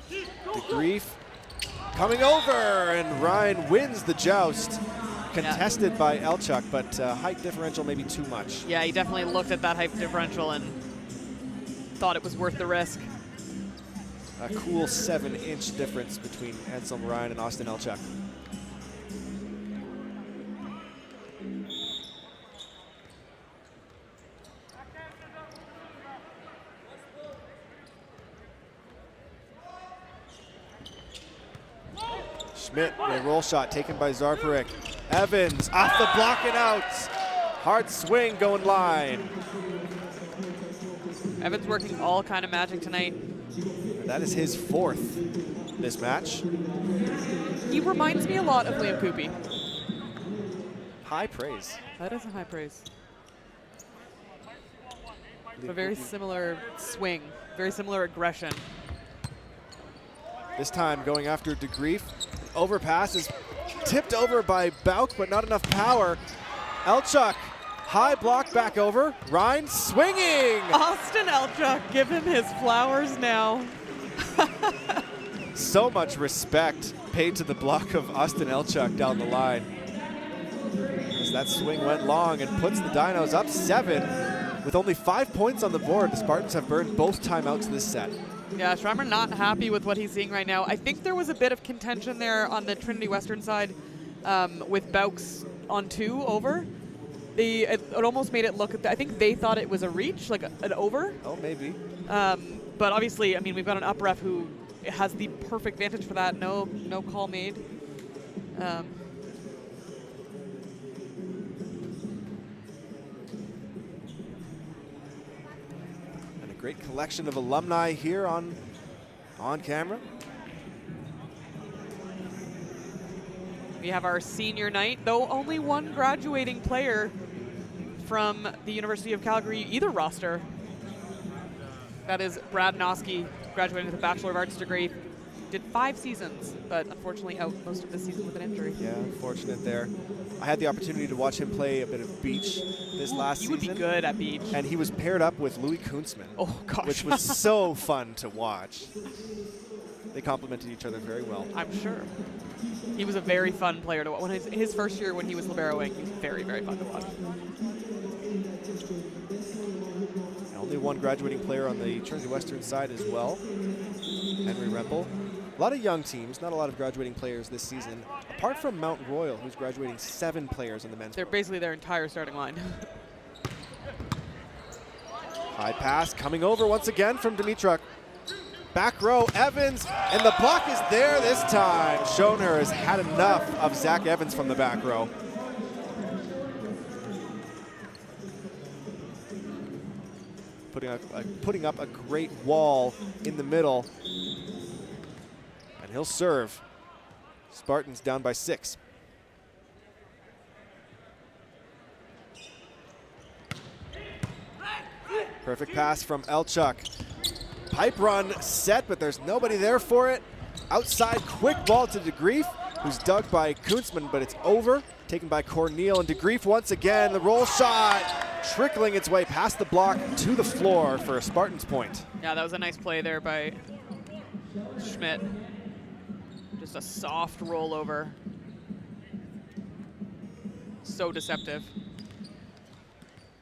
Speaker 1: DeGrief coming over, and Ryan wins the joust. Contested by Elchuk, but height differential maybe too much.
Speaker 2: Yeah, he definitely looked at that height differential and thought it was worth the risk.
Speaker 1: A cool 7-inch difference between Anselm Ryan and Austin Elchuk. Schmidt, a roll shot taken by Zarparik. Evans off the block and out. Hard swing going line.
Speaker 2: Evans working all kind of magic tonight.
Speaker 1: That is his 4th this match.
Speaker 2: He reminds me a lot of Liam Poopy.
Speaker 1: High praise.
Speaker 2: That is a high praise. A very similar swing, very similar aggression.
Speaker 1: This time going after DeGrief. Overpass is tipped over by Bauk, but not enough power. Elchuk, high block back over. Ryan swinging.
Speaker 2: Austin Elchuk, give him his flowers now.
Speaker 1: So much respect paid to the block of Austin Elchuk down the line. As that swing went long and puts the Dinos up 7. With only 5 points on the board, the Spartans have burned both timeouts this set.
Speaker 2: Yeah, Schreiber not happy with what he's seeing right now. I think there was a bit of contention there on the Trinity Western side with Bauk's on 2 over. It almost made it look, I think they thought it was a reach, like an over.
Speaker 1: Oh, maybe.
Speaker 2: But obviously, I mean, we've got an up ref who has the perfect vantage for that. No call made.
Speaker 1: Great collection of alumni here on camera.
Speaker 2: We have our senior night, though only one graduating player from the University of Calgary either roster. That is Brad Noski, graduating with a Bachelor of Arts degree. Did 5 seasons, but unfortunately out most of the season with an injury.
Speaker 1: Yeah, unfortunate there. I had the opportunity to watch him play a bit of beach this last season.
Speaker 2: He would be good at beach.
Speaker 1: And he was paired up with Louis Kunzman.
Speaker 2: Oh, gosh.
Speaker 1: Which was so fun to watch. They complemented each other very well.
Speaker 2: I'm sure. He was a very fun player to watch. When his first year when he was liberoing, he was very, very fun to watch.
Speaker 1: Only one graduating player on the Trinity Western side as well, Henry Rempel. A lot of young teams, not a lot of graduating players this season, apart from Mount Royal, who's graduating 7 players on the men's.
Speaker 2: They're basically their entire starting line.
Speaker 1: High pass coming over once again from Dimitruk. Back row, Evans, and the block is there this time. Schoner has had enough of Zach Evans from the back row. Putting up a great wall in the middle. And he'll serve. Spartans down by 6. Perfect pass from Elchuk. Pipe run set, but there's nobody there for it. Outside, quick ball to DeGrief, who's dug by Kunzman, but it's over. Taken by Corneal, and DeGrief once again. The roll shot trickling its way past the block to the floor for a Spartans point.
Speaker 2: Yeah, that was a nice play there by Schmidt. Just a soft rollover. So deceptive.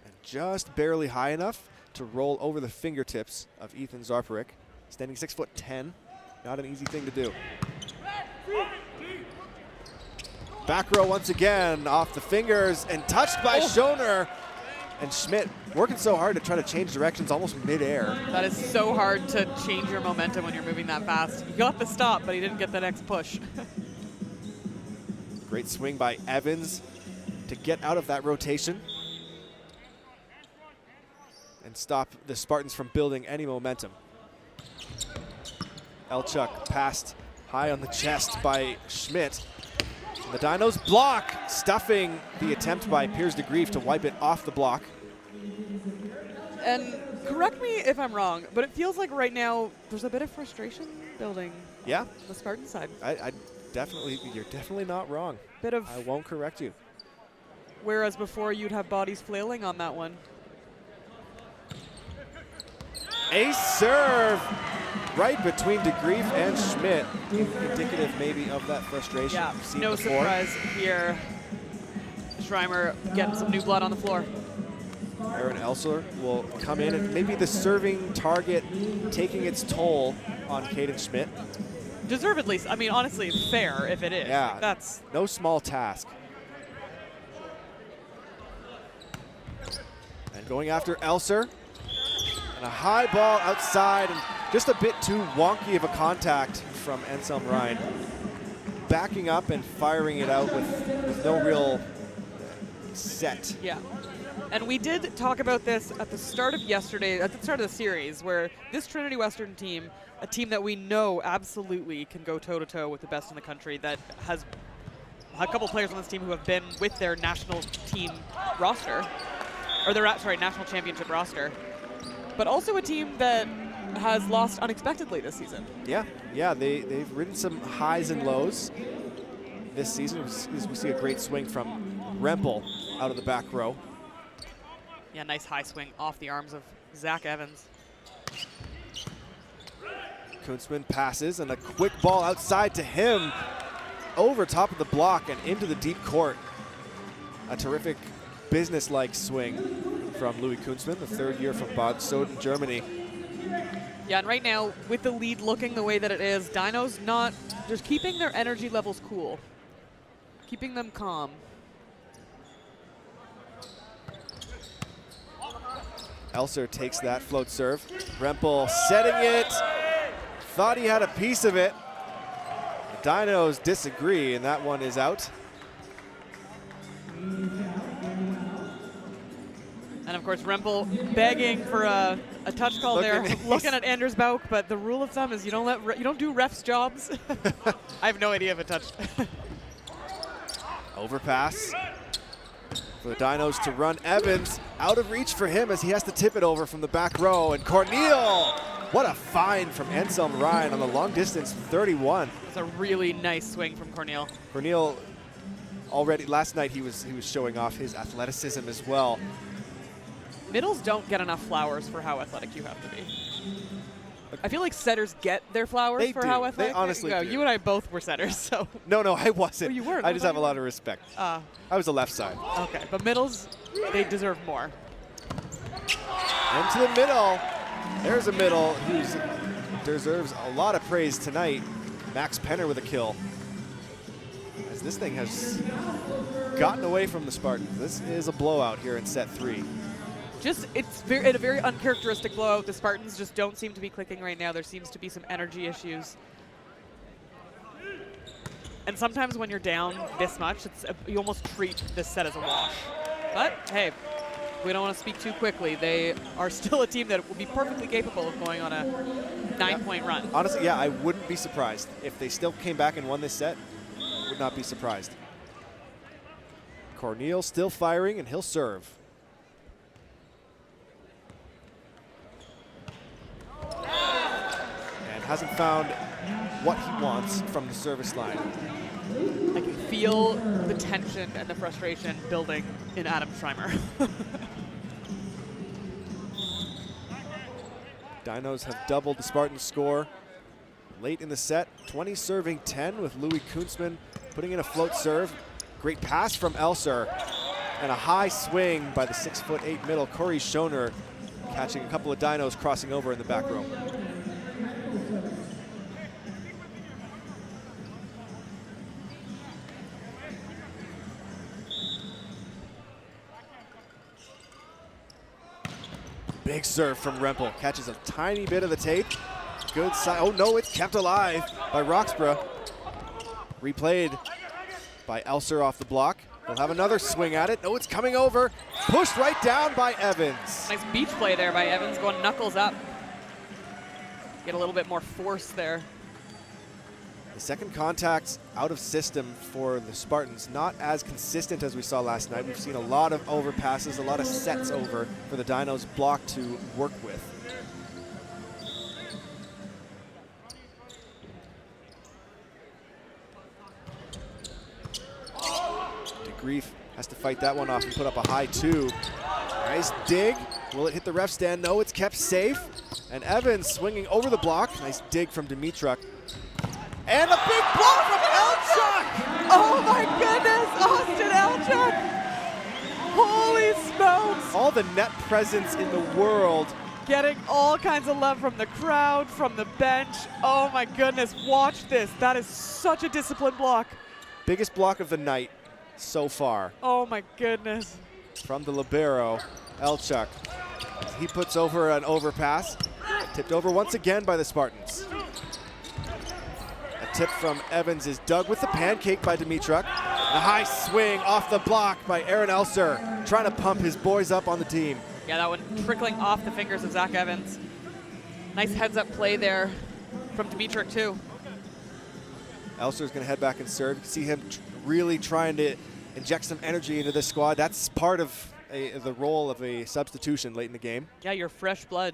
Speaker 1: And just barely high enough to roll over the fingertips of Ethan Zarparik. Standing 6'10", not an easy thing to do. Back row once again, off the fingers and touched by Schoner. And Schmidt working so hard to try to change directions almost midair.
Speaker 2: That is so hard to change your momentum when you're moving that fast. He got the stop, but he didn't get the next push.
Speaker 1: Great swing by Evans to get out of that rotation and stop the Spartans from building any momentum. Elchuk passed high on the chest by Schmidt. The Dinos block, stuffing the attempt by Piers DeGrief to wipe it off the block.
Speaker 2: And correct me if I'm wrong, but it feels like right now there's a bit of frustration building
Speaker 1: Yeah,
Speaker 2: on the Spartan side.
Speaker 1: I definitely, you're definitely not wrong.
Speaker 2: Bit of,
Speaker 1: I won't correct you.
Speaker 2: whereas before you'd have bodies flailing on that one.
Speaker 1: Ace serve right between DeGrief and Schmidt. Indicative maybe of that frustration.
Speaker 2: Yeah,
Speaker 1: we've seen
Speaker 2: no
Speaker 1: before.
Speaker 2: surprise here. Schreimer getting some new blood on the floor.
Speaker 1: Aaron Elser will come in, and maybe the serving target taking its toll on Caden Schmidt.
Speaker 2: Deservedly, I mean, honestly, fair if it is.
Speaker 1: Yeah,
Speaker 2: Like, that's
Speaker 1: no small task. And going after Elser. And a high ball outside, and just a bit too wonky of a contact from Anselm Ryan. Backing up and firing it out with no real set.
Speaker 2: yeah. And we did talk about this at the start of yesterday, at the start of the series, where this Trinity Western team, a team that we know absolutely can go toe-to-toe with the best in the country, that has a couple players on this team who have been with their national team roster, or their, national championship roster, but also a team that has lost unexpectedly this season.
Speaker 1: Yeah, they've ridden some highs and lows this season. We see a great swing from Rempel out of the back row.
Speaker 2: Yeah, nice high swing off the arms of Zach Evans.
Speaker 1: Kunzman passes, and a quick ball outside to him, over top of the block and into the deep court. A terrific business-like swing from Louis Kunzman, the third year from Bad Soden, Germany.
Speaker 2: Yeah, and right now, with the lead looking the way that it is, Dinos not just keeping their energy levels cool, keeping them calm.
Speaker 1: Elser takes that float serve. Rempel setting it. Thought he had a piece of it. The Dinos disagree, and that one is out.
Speaker 2: And of course, Rempel begging for a touch call there, looking at Anders Bauk, but the rule of thumb is you don't do refs' jobs. I have no idea if it touched.
Speaker 1: Overpass for the Dinos to run Evans. Out of reach for him as he has to tip it over from the back row. And Corneal, what a find from Anselm Ryan on the long distance 31.
Speaker 2: It's a really nice swing from Corneal.
Speaker 1: Corneal, already last night he was showing off his athleticism as well.
Speaker 2: Middles don't get enough flowers for how athletic you have to be. I feel like setters get their flowers
Speaker 1: They
Speaker 2: for
Speaker 1: do.
Speaker 2: how
Speaker 1: They
Speaker 2: athletic
Speaker 1: honestly
Speaker 2: go.
Speaker 1: do.
Speaker 2: You and I both were setters, so.
Speaker 1: No, I wasn't.
Speaker 2: Oh, you weren't?
Speaker 1: I
Speaker 2: I
Speaker 1: just
Speaker 2: thought
Speaker 1: have a
Speaker 2: you
Speaker 1: lot of respect.
Speaker 2: Uh,
Speaker 1: I was the left side.
Speaker 2: okay, but middles, they deserve more.
Speaker 1: Into the middle. There's a middle who deserves a lot of praise tonight. Max Penner with a kill. As this thing has gotten away from the Spartans. This is a blowout here in set 3.
Speaker 2: It's a very uncharacteristic blowout. The Spartans just don't seem to be clicking right now. There seems to be some energy issues. And sometimes when you're down this much, you almost treat this set as a wash. But hey, we don't want to speak too quickly. They are still a team that will be perfectly capable of going on a 9-point run.
Speaker 1: Honestly, yeah, I wouldn't be surprised. If they still came back and won this set, would not be surprised. Corneal still firing, and he'll serve. hasn't found what he wants from the service line.
Speaker 2: I can feel the tension and the frustration building in Adam Schreimer.
Speaker 1: Dinos have doubled the Spartans' score late in the set. 20 serving 10 with Louis Kunzman putting in a float serve. Great pass from Elser. And a high swing by the 6'8" middle, Corey Schoner, catching a couple of Dinos crossing over in the back row. Big serve from Rempel, catches a tiny bit of the tape. Good side, oh no, it's kept alive by Roxburgh. Replayed by Elser off the block. He'll have another swing at it. No, it's coming over. Pushed right down by Evans.
Speaker 2: Nice beach play there by Evans, going knuckles up. Get a little bit more force there.
Speaker 1: The second contact's out of system for the Spartans. Not as consistent as we saw last night. We've seen a lot of overpasses, a lot of sets over for the Dinos block to work with. DeGrief has to fight that one off and put up a high 2. Nice dig. Will it hit the ref stand? No, it's kept safe. And Evans swinging over the block. Nice dig from Dimitruk. And a big blow from Elchuk!
Speaker 2: Oh my goodness, Austin Elchuk! Holy smokes!
Speaker 1: All the net presence in the world.
Speaker 2: Getting all kinds of love from the crowd, from the bench. Oh my goodness, watch this. That is such a disciplined block.
Speaker 1: Biggest block of the night so far.
Speaker 2: Oh my goodness.
Speaker 1: From the libero, Elchuk. He puts over an overpass. Tipped over once again by the Spartans. A tip from Evans is dug with the pancake by Dimitruk. A high swing off the block by Aaron Elser, trying to pump his boys up on the team.
Speaker 2: Yeah, that one trickling off the fingers of Zach Evans. Nice heads-up play there from Dimitruk too.
Speaker 1: Elser's going to head back and serve. You can see him really trying to inject some energy into this squad. That's part of the role of a substitution late in the game.
Speaker 2: Yeah, your fresh blood.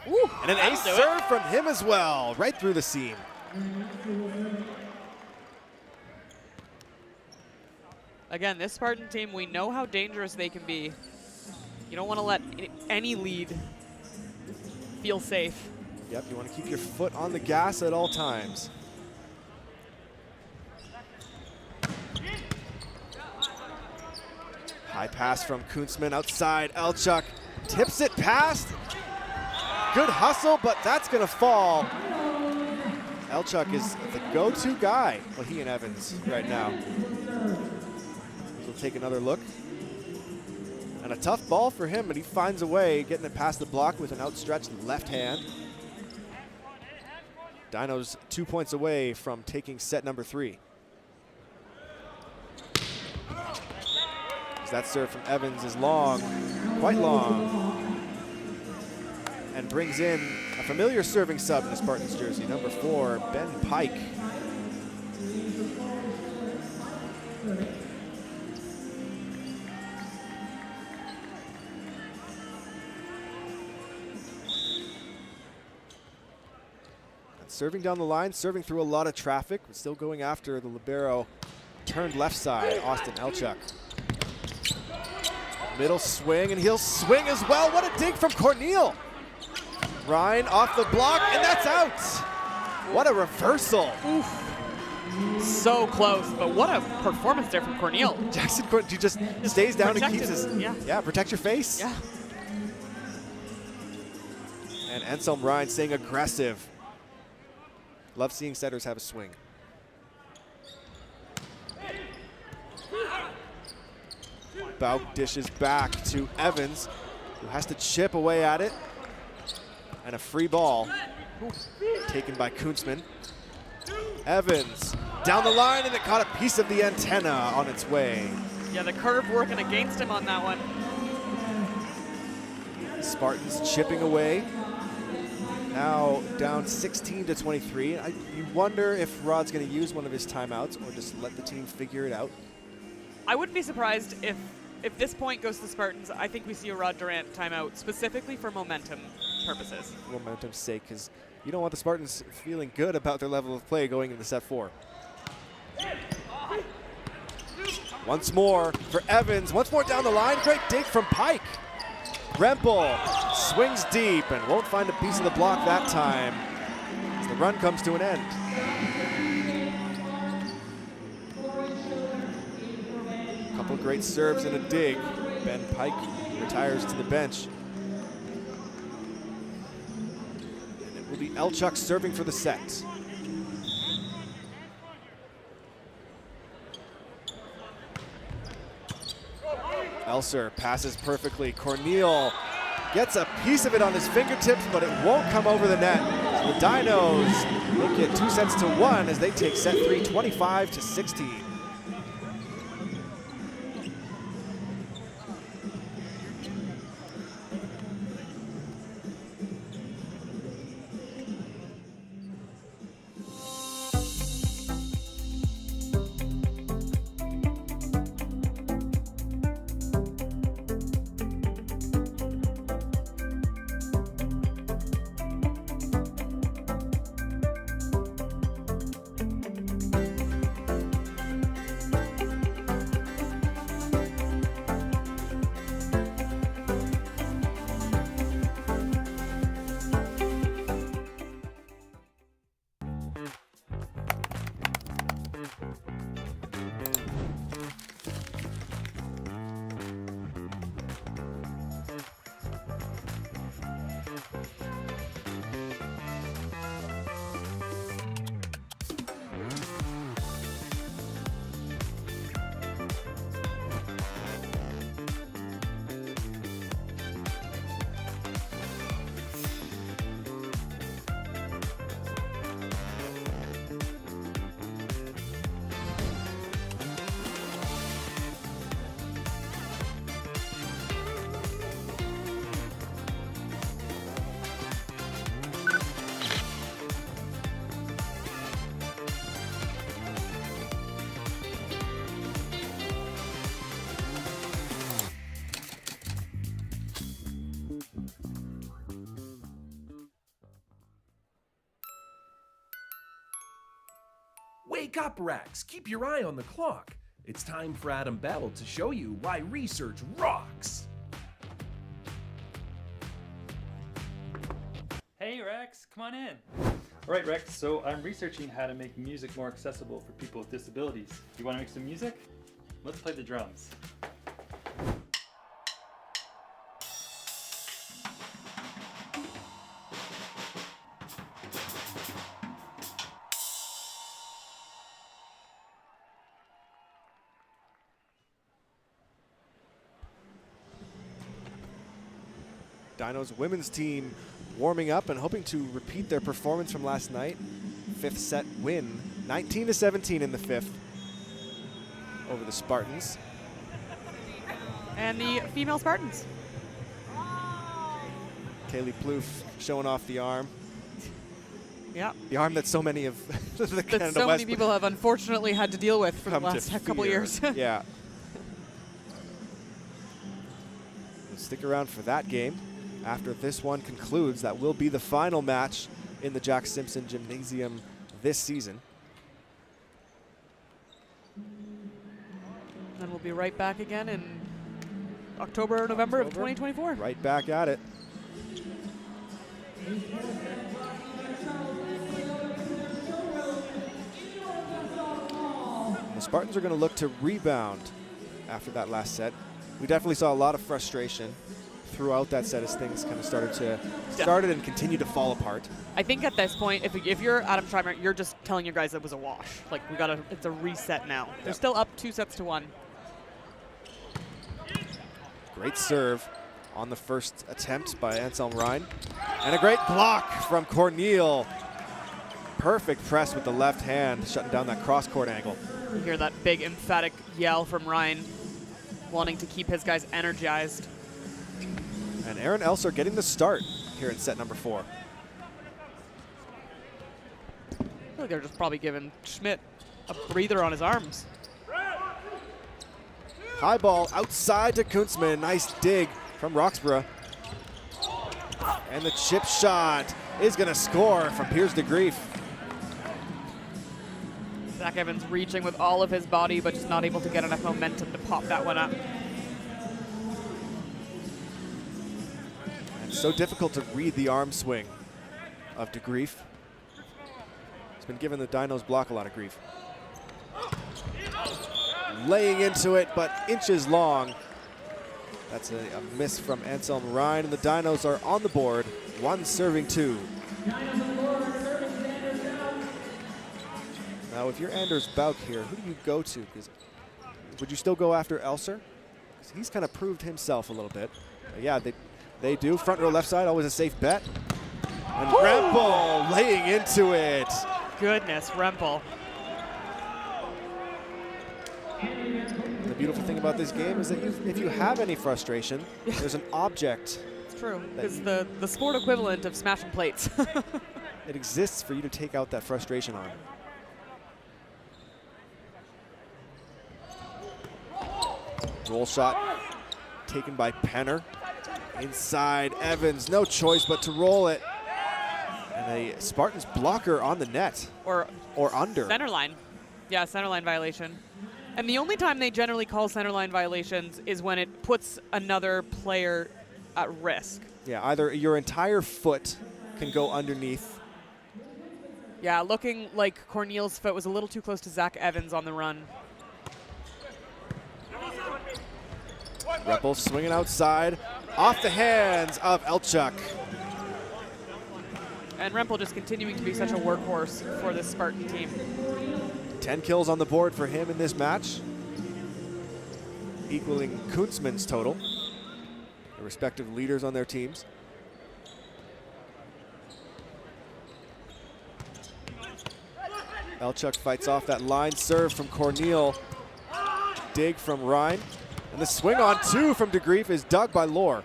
Speaker 1: Ooh, and an ace serve from him as well, right through the seam.
Speaker 2: Again, this Spartan team, we know how dangerous they can be. You don't want to let any lead feel safe.
Speaker 1: Yep, you want to keep your foot on the gas at all times. High pass from Kunzman outside. Elchuk tips it past. Good hustle, but that's going to fall. Elchuk is the go-to guy. Well, he and Evans right now. We'll take another look. And a tough ball for him, but he finds a way, getting it past the block with an outstretched left hand. Dinos 2 points away from taking set number 3. That serve from Evans is long, quite long, and brings in a familiar serving sub in the Spartans jersey, number 4, Ben Pike. And serving down the line, serving through a lot of traffic, but still going after the libero. Turned left side, Austin Elchuk. Middle swing, and he'll swing as well. What a dig from Corneal. Ryan off the block, and that's out. What a reversal.
Speaker 2: Oof. So close, but what a performance there from Corneal.
Speaker 1: Jackson he just stays down and keeps his,
Speaker 2: yeah,
Speaker 1: protect your face.
Speaker 2: Yeah.
Speaker 1: And Anselm Ryan staying aggressive. Love seeing setters have a swing. Bauk dishes back to Evans, who has to chip away at it. And a free ball taken by Kunzman. Evans down the line, and it caught a piece of the antenna on its way.
Speaker 2: Yeah, the curve working against him on that one.
Speaker 1: Spartans chipping away. Now down 16-23. You wonder if Rod's going to use one of his timeouts or just let the team figure it out.
Speaker 2: I wouldn't be surprised if this point goes to the Spartans. I think we see a Rod Durant timeout specifically for momentum. purposes.
Speaker 1: Momentum's sake, because you don't want the Spartans feeling good about their level of play going into set 4. Once more for Evans, once more down the line, great dig from Pike. Rempel swings deep and won't find a piece of the block that time as the run comes to an end. Couple great serves and a dig. Ben Pike retires to the bench. And it will be Elchuk serving for the set. Elser passes perfectly. Corneal gets a piece of it on his fingertips, but it won't come over the net. So the Dinos make it 2-1 as they take set 3, 25-16.
Speaker 10: Wake up, Rex! Keep your eye on the clock. It's time for Adam Battle to show you why research rocks!
Speaker 11: Hey Rex, come on in. Alright Rex, so I'm researching how to make music more accessible for people with disabilities. You want to make some music? Let's play the drums.
Speaker 1: Dinos women's team warming up and hoping to repeat their performance from last night. 5th set win, 19-17 in the 5th over the Spartans.
Speaker 2: And the female Spartans.
Speaker 1: Kaylee Plouffe showing off the arm.
Speaker 2: Yeah.
Speaker 1: The arm that so many of the Canada
Speaker 2: that so
Speaker 1: West
Speaker 2: many people have unfortunately had to deal with for the
Speaker 1: come to
Speaker 2: last couple
Speaker 1: fear.
Speaker 2: years.
Speaker 1: Yeah. We'll stick around for that game. After this one concludes, that will be the final match in the Jack Simpson Gymnasium this season.
Speaker 2: And we'll be right back again in October or November of 2024.
Speaker 1: Right back at it. The Spartans are going to look to rebound after that last set. We definitely saw a lot of frustration throughout that set as things kind of started and continue to fall apart.
Speaker 2: I think at this point, if you're Adam Schreiber, you're just telling your guys it was a wash. Like it's a reset now. Yep. They're still up 2-1.
Speaker 1: Great serve on the first attempt by Anselm Ryan. And a great block from Corneal. Perfect press with the left hand, shutting down that cross-court angle.
Speaker 2: You hear that big emphatic yell from Ryan, wanting to keep his guys energized.
Speaker 1: And Aaron Elser getting the start here in set number 4.
Speaker 2: I feel like they're just probably giving Schmidt a breather on his arms.
Speaker 1: High ball outside to Kunzman. Nice dig from Roxborough. And the chip shot is going to score from Piers DeGrief.
Speaker 2: Zach Evans reaching with all of his body, but just not able to get enough momentum to pop that one up.
Speaker 1: It's so difficult to read the arm swing of DeGrief. He's been giving the Dinos block a lot of grief. Laying into it, but inches long. That's a miss from Anselm Ryan, and the Dinos are on the board, 1 serving 2. Now, if you're Anders Bauk here, who do you go to? Because would you still go after Elser? Because he's kind of proved himself a little bit. Yeah, they do. Front row left side, always a safe bet. And Rempel laying into it.
Speaker 2: Goodness, Rempel.
Speaker 1: The beautiful thing about this game is that if you have any frustration, there's an object.
Speaker 2: It's true. It's the sport equivalent of smashing plates.
Speaker 1: It exists for you to take out that frustration on. Roll shot taken by Penner. Inside Evans, no choice but to roll it. And a Spartans blocker on the net. Or under.
Speaker 2: Center line. Yeah, center line violation. And the only time they generally call center line violations is when it puts another player at risk.
Speaker 1: Yeah, either your entire foot can go underneath.
Speaker 2: Yeah, looking like Corneal's foot was a little too close to Zach Evans on the run.
Speaker 1: Rempel swinging outside, off the hands of Elchuk.
Speaker 2: And Rempel just continuing to be such a workhorse for this Spartan team.
Speaker 1: 10 kills on the board for him in this match, equaling Kuntzmann's total, the respective leaders on their teams. Elchuk fights off that line serve from Corneal. Dig from Ryan. And the swing on 2 from DeGrief is dug by Lohr.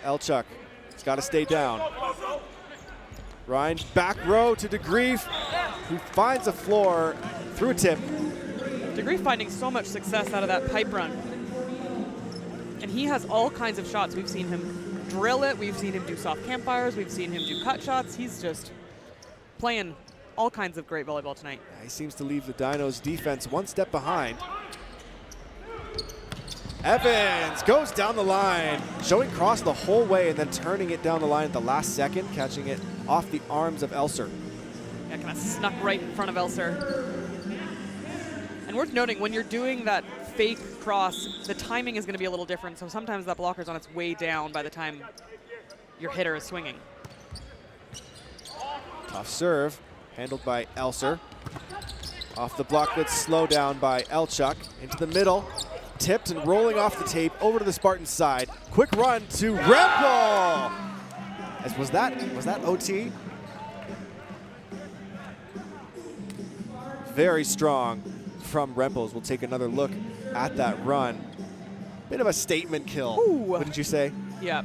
Speaker 1: Elchuk has got to stay down. Ryan back row to DeGrief, who finds the floor through a tip.
Speaker 2: DeGrief finding so much success out of that pipe run. And he has all kinds of shots. We've seen him drill it. We've seen him do soft campfires. We've seen him do cut shots. He's just playing all kinds of great volleyball tonight.
Speaker 1: Yeah, he seems to leave the Dinos defense 1 step behind. Evans goes down the line, showing cross the whole way and then turning it down the line at the last second, catching it off the arms of Elser.
Speaker 2: Yeah, kind of snuck right in front of Elser. And worth noting, when you're doing that fake cross, the timing is going to be a little different, so sometimes that blocker's on its way down by the time your hitter is swinging.
Speaker 1: Tough serve, handled by Elser. Off the block, good slow down by Elchuk. Into the middle, tipped and rolling off the tape over to the Spartan side. Quick run to Rempel! Was that OT? Very strong from Rempel. We'll take another look at that run. Bit of a statement kill, wouldn't you say?
Speaker 2: Yeah.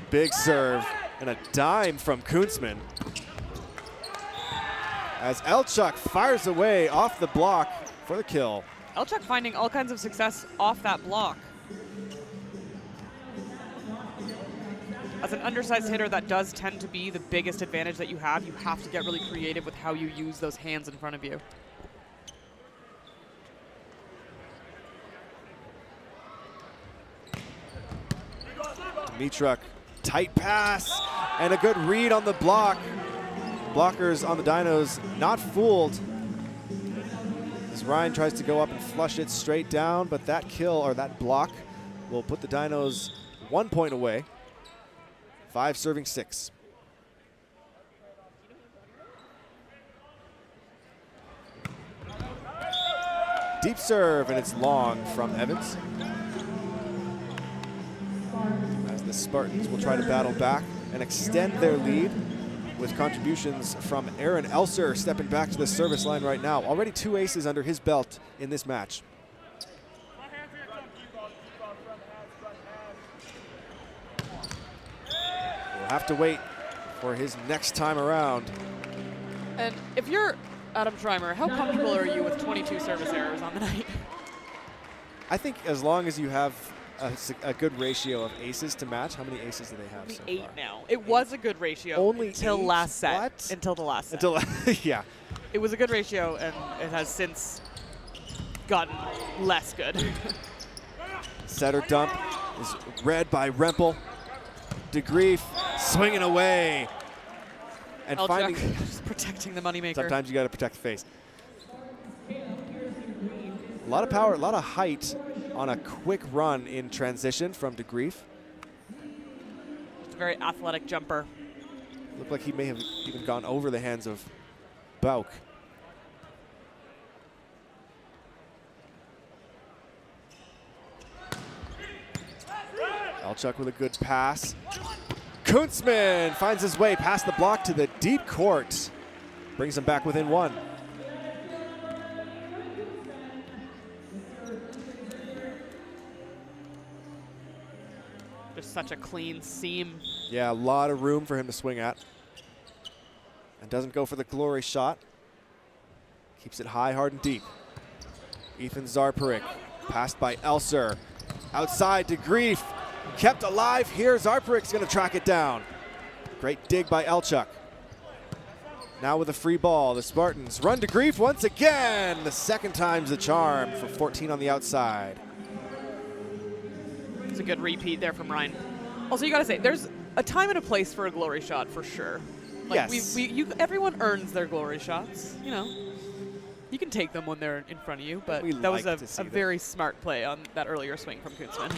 Speaker 1: Big serve and a dime from Kuntzmann. As Elchuk fires away off the block for the kill.
Speaker 2: Elchuk finding all kinds of success off that block. As an undersized hitter, that does tend to be the biggest advantage that you have. You have to get really creative with how you use those hands in front of you.
Speaker 1: Mitruck, tight pass, and a good read on the block. Blockers on the Dinos not fooled. As Ryan tries to go up and flush it straight down, but that kill, or that block, will put the Dinos 1 point away. 5 serving 6. Deep serve, and it's long from Evans. As the Spartans will try to battle back and extend their lead with contributions from Aaron Elser stepping back to the service line right now. Already 2 aces under his belt in this match. We'll have to wait for his next time around.
Speaker 2: And if you're Adam Schreimer, how comfortable are you with 22 service errors on the night?
Speaker 1: I think as long as you have a good ratio of aces to match. How many aces do they have so
Speaker 2: 8
Speaker 1: far?
Speaker 2: now. It was a good ratio
Speaker 1: Only
Speaker 2: until
Speaker 1: 8?
Speaker 2: last set.
Speaker 1: What?
Speaker 2: Until the last set.
Speaker 1: Yeah.
Speaker 2: It was a good ratio, and it has since gotten less good.
Speaker 1: Setter dump is read by Rempel. DeGrief swinging away. And
Speaker 2: Elchuk
Speaker 1: finding
Speaker 2: just protecting the moneymaker.
Speaker 1: Sometimes you got to protect the face. A lot of power, a lot of height on a quick run in transition from DeGrief.
Speaker 2: Just a very athletic jumper.
Speaker 1: Looked like he may have even gone over the hands of Bauk. Elchuk with a good pass. Kuntzman finds his way past the block to the deep court. Brings him back within 1.
Speaker 2: Just such a clean seam.
Speaker 1: Yeah, a lot of room for him to swing at. And doesn't go for the glory shot. Keeps it high, hard, and deep. Ethan Zarparik, passed by Elser. Outside to Grief. Kept alive here. Zarparik's going to track it down. Great dig by Elchuk. Now with a free ball, the Spartans run to Grief once again. The second time's the charm for 14 on the outside.
Speaker 2: It's a good repeat there from Ryan. Also, you got to say, there's a time and a place for a glory shot for sure. Like
Speaker 1: yes.
Speaker 2: Everyone earns their glory shots, you know. You can take them when they're in front of you, but that was a very smart play on that earlier swing from Kuntzman.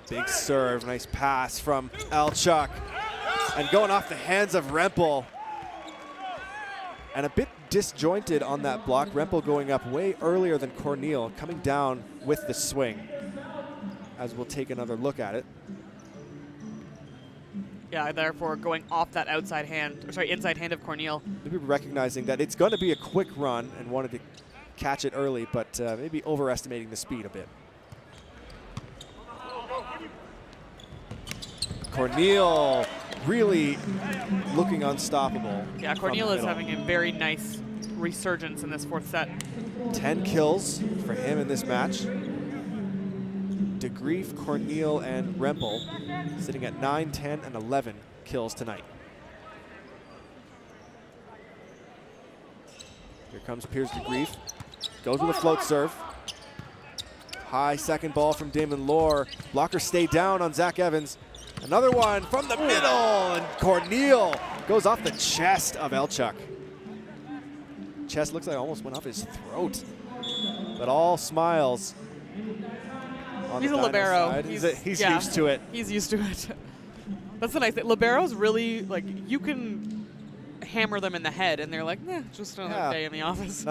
Speaker 1: Big serve, nice pass from Elchuk. And going off the hands of Rempel. And a bit disjointed on that block. Rempel going up way earlier than Corneal, coming down with the swing. As we'll take another look at it.
Speaker 2: Yeah, therefore going off that outside hand, or sorry, inside hand of Corneal.
Speaker 1: Maybe recognizing that it's going to be a quick run and wanted to catch it early, but maybe overestimating the speed a bit. Corneal really looking unstoppable.
Speaker 2: Yeah, Corneal is having a very nice resurgence in this fourth set.
Speaker 1: 10 kills for him in this match. DeGrief, Corneal, and Rempel sitting at 9, 10, and 11 kills tonight. Here comes Piers DeGrief. Goes with a float serve. High second ball from Damon Lohr. Blocker stay down on Zach Evans. Another one from the middle, and Corneal goes off the chest of Elchuk. Chest looks like it almost went off his throat, but all smiles.
Speaker 2: He's a libero.
Speaker 1: He's used to it.
Speaker 2: He's used to it. That's the nice thing. Liberos really, like, you can hammer them in the head, and they're like, just another day in the office.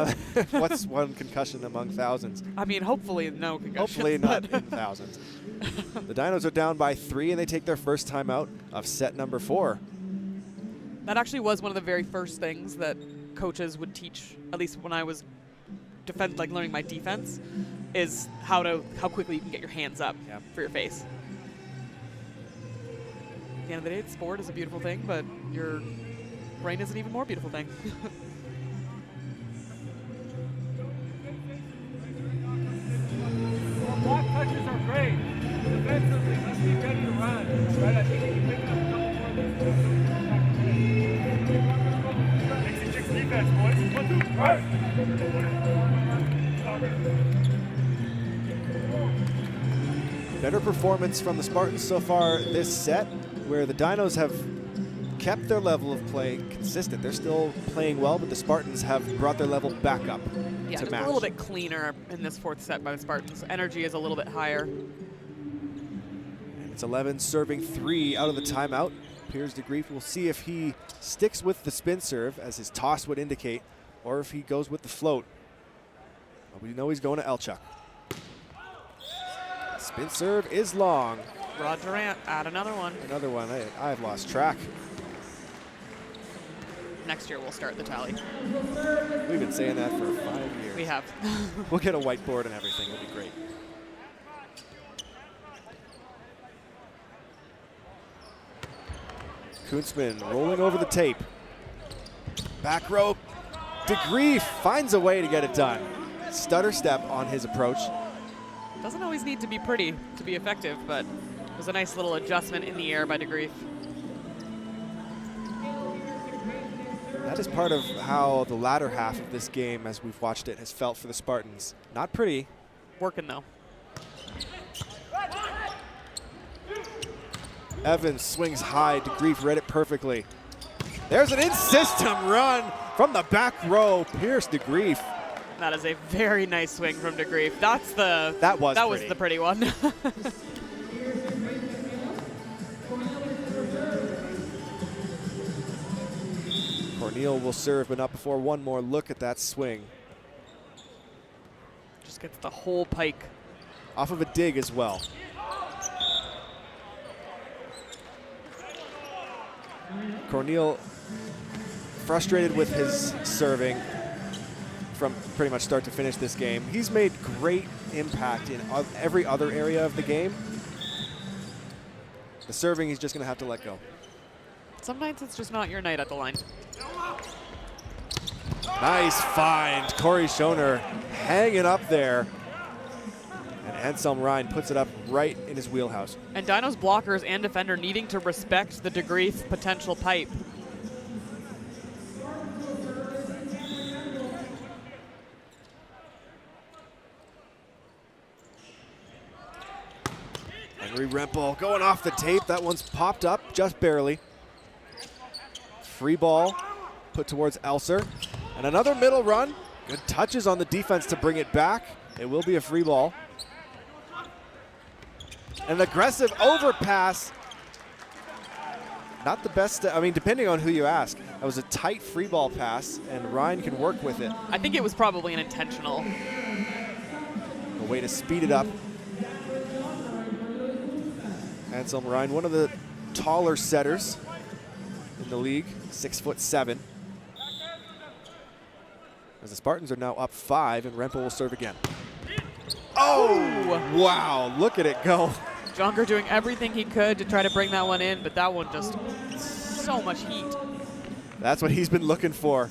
Speaker 1: What's one concussion among thousands?
Speaker 2: I mean, hopefully no concussions.
Speaker 1: Hopefully not in thousands. The Dinos are down by 3, and they take their first time out of set number 4.
Speaker 2: That actually was one of the very first things that coaches would teach, at least when I was learning my defense, is how quickly you can get your hands up for your face. At the end of the day, sport is a beautiful thing, but your brain is an even more beautiful thing.
Speaker 4: Block touches are great. Defensively, let's be ready to run. Right? I think if you pick up a couple more of these. 66 defense, boys. 1, 2, right.
Speaker 1: Better performance from the Spartans so far this set, where the Dinos have kept their level of play consistent. They're still playing well, but the Spartans have brought their level back up to match.
Speaker 2: A little bit cleaner in this fourth set by the Spartans. Energy is a little bit higher.
Speaker 1: And it's 11 serving 3 out of the timeout. Piers DeGrief, we'll see if he sticks with the spin serve, as his toss would indicate, or if he goes with the float. But we know he's going to Elchuk. Spin serve is long.
Speaker 2: Rod Durant, add another one.
Speaker 1: Another one. I've lost track.
Speaker 2: Next year we'll start the tally.
Speaker 1: We've been saying that for 5 years.
Speaker 2: We have.
Speaker 1: We'll get a whiteboard and everything. It'll be great. Kunzman rolling over the tape. Back row. DeGrief finds a way to get it done. Stutter step on his approach.
Speaker 2: Doesn't always need to be pretty to be effective, but it was a nice little adjustment in the air by DeGrief.
Speaker 1: That is part of how the latter half of this game, as we've watched it, has felt for the Spartans. Not pretty.
Speaker 2: Working though.
Speaker 1: Evans swings high. DeGrief read it perfectly. There's an in-system run from the back row. Pierce DeGrief.
Speaker 2: That is a very nice swing from DeGrief. That was the pretty one.
Speaker 1: Corneal will serve, but not before one more look at that swing.
Speaker 2: Just gets the whole pike.
Speaker 1: Off of a dig as well. Corneal frustrated with his serving from pretty much start to finish this game. He's made great impact in every other area of the game. The serving, he's just going to have to let go.
Speaker 2: Sometimes it's just not your night at the line.
Speaker 1: Nice find. Corey Schoner hanging up there. And Anselm Ryan puts it up right in his wheelhouse.
Speaker 2: And Dinos blockers and defender needing to respect the DeGrief potential pipe.
Speaker 1: Henry Rempel going off the tape. That one's popped up just barely. Free ball put towards Elser. And another middle run. Good touches on the defense to bring it back. It will be a free ball. An aggressive overpass. Not the best, I mean, depending on who you ask. That was a tight free ball pass, and Ryan can work with it.
Speaker 2: I think it was probably an intentional.
Speaker 1: A way to speed it up. Anselm Ryan, one of the taller setters in the league, 6'7". As the Spartans are now up 5, and Rempel will serve again. Oh, wow, look at it go.
Speaker 2: Jonker doing everything he could to try to bring that one in, but that one just so much heat.
Speaker 1: That's what he's been looking for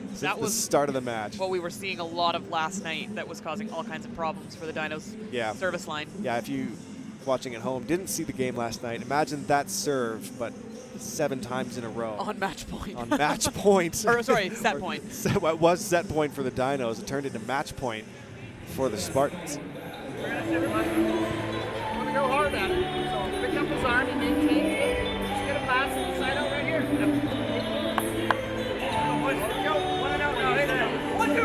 Speaker 1: since
Speaker 2: that was
Speaker 1: the start of the match.
Speaker 2: What we were seeing a lot of last night that was causing all kinds of problems for the Dinos service line.
Speaker 1: Yeah, if you watching at home didn't see the game last night, imagine that serve, but 7 times in a row.
Speaker 2: On match point.
Speaker 1: On match point.
Speaker 2: Or sorry, set point.
Speaker 1: It was set point for the Dinos. It turned into match point for the Spartans.
Speaker 3: Go hard at it. So pick up his arm and then change it. Just get a pass inside out right here. Yep. Go. One and out now. Hey there. 1, 2.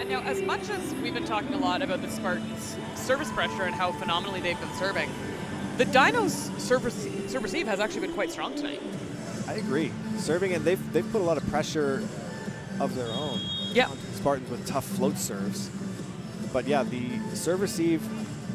Speaker 2: And now, as much as we've been talking a lot about the Spartans' service pressure and how phenomenally they've been serving, the Dinos' service receive has actually been quite strong tonight.
Speaker 1: I agree. Serving, and they've put a lot of pressure of their own onto the Spartans with tough float serves. But yeah, the serve receive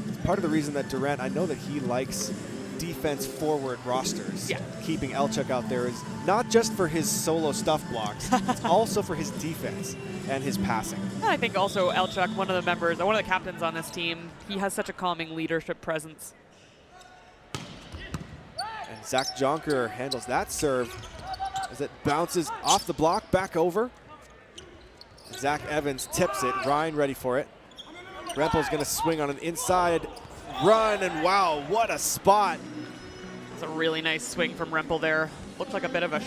Speaker 1: is part of the reason that Durant, I know that he likes defense forward rosters.
Speaker 2: Yeah.
Speaker 1: Keeping Elchuk out there is not just for his solo stuff blocks, it's also for his defense and his passing.
Speaker 2: And I think also Elchuk, one of the members, one of the captains on this team, he has such a calming leadership presence.
Speaker 1: And Zach Jonker handles that serve as it bounces off the block, back over. Zach Evans tips it. Ryan ready for it. Rempel's going to swing on an inside run, and wow, what a spot.
Speaker 2: It's a really nice swing from Rempel there. Looked like a bit of a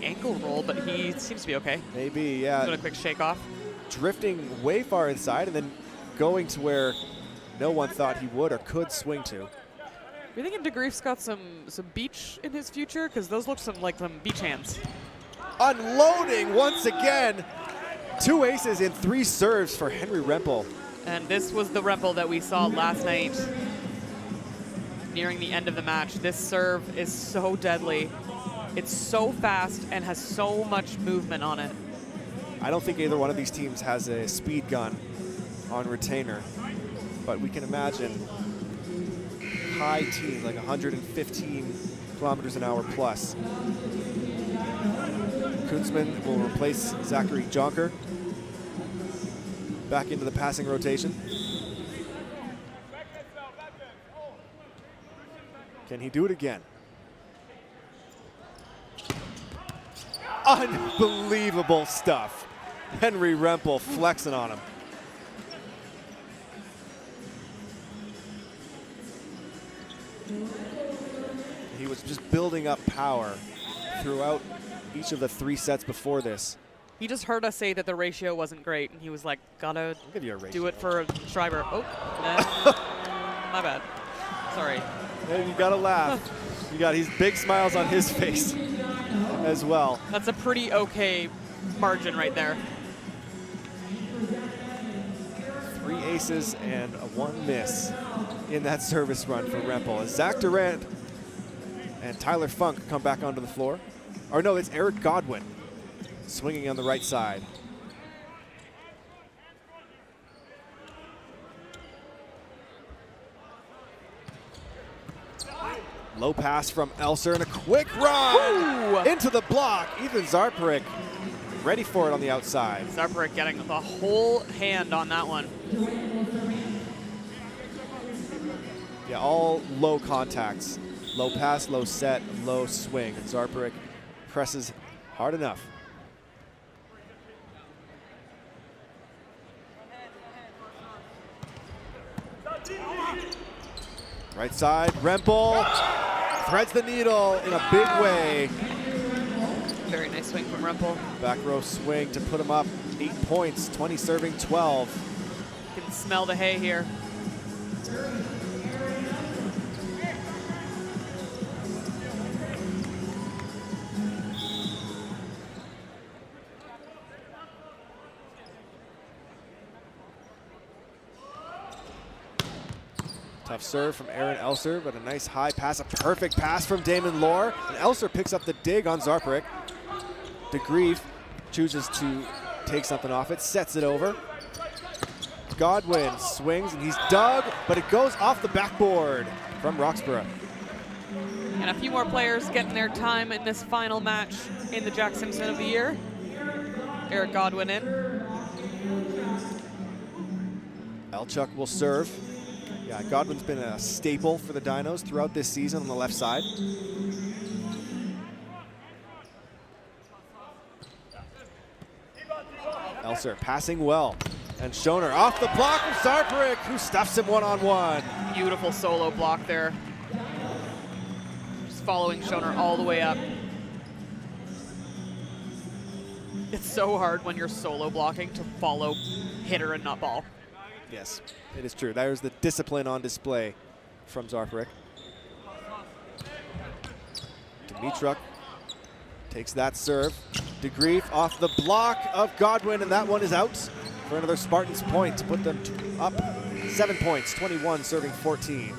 Speaker 2: ankle roll, but he seems to be okay.
Speaker 1: Maybe, yeah.
Speaker 2: Doing a quick shake off.
Speaker 1: Drifting way far inside and then going to where no one thought he would or could swing to.
Speaker 2: Are you thinking DeGrief's got some beach in his future? Because those look like some beach hands.
Speaker 1: Unloading once again. 2 aces in 3 serves for Henry Rempel.
Speaker 2: And this was the Rempel that we saw last night nearing the end of the match. This serve is so deadly. It's so fast and has so much movement on it.
Speaker 1: I don't think either one of these teams has a speed gun on retainer, but we can imagine high teens, like 115 kilometers an hour plus. Kunzman will replace Zachary Jonker. back into the passing rotation. Can he do it again? Unbelievable stuff. Henry Rempel flexing on him. He was just building up power throughout each of the 3 sets before this.
Speaker 2: He just heard us say that the ratio wasn't great, and he was like, gotta
Speaker 1: I'll give you a ratio.
Speaker 2: do it for Schreiber. Oh, my bad. Sorry.
Speaker 1: And you gotta laugh. He's big smiles on his face as well.
Speaker 2: That's a pretty okay margin right there.
Speaker 1: 3 aces and a 1 miss in that service run for Rempel. As Zach Durant and Tyler Funk come back onto the floor. Or no, it's Eric Godwin swinging on the right side. Low pass from Elser and a quick run into the block. Ethan Zarparik ready for it on the outside.
Speaker 2: Zarparik getting the whole hand on that one.
Speaker 1: Yeah, all low contacts. Low pass, low set, low swing. And Zarparik presses hard enough. Right side, Rempel threads the needle in a big way.
Speaker 2: Very nice swing from Rempel.
Speaker 1: Back row swing to put him up 8 points, 20 serving 12.
Speaker 2: You can smell the hay here.
Speaker 1: Tough serve from Aaron Elser, but a nice high pass, a perfect pass from Damon Lohr. And Elser picks up the dig on Zarparik. DeGrief chooses to take something off it, sets it over. Godwin swings and he's dug, but it goes off the backboard from Roxborough.
Speaker 2: And a few more players getting their time in this final match in the Jack Simpson of the Year. Eric Godwin in.
Speaker 1: Elchuk will serve. Yeah, Godwin's been a staple for the Dinos throughout this season on the left side. Elser passing well. And Schoner off the block of Zarparik, who stuffs him one-on-one.
Speaker 2: Beautiful solo block there. Just following Schoner all the way up. It's so hard when you're solo blocking to follow hitter and not ball.
Speaker 1: Yes, it is true. There's the discipline on display from Zarparik. Dimitruk takes that serve. DeGrief off the block of Godwin, and that one is out for another Spartans point to put them up 7 points, 21 serving 14.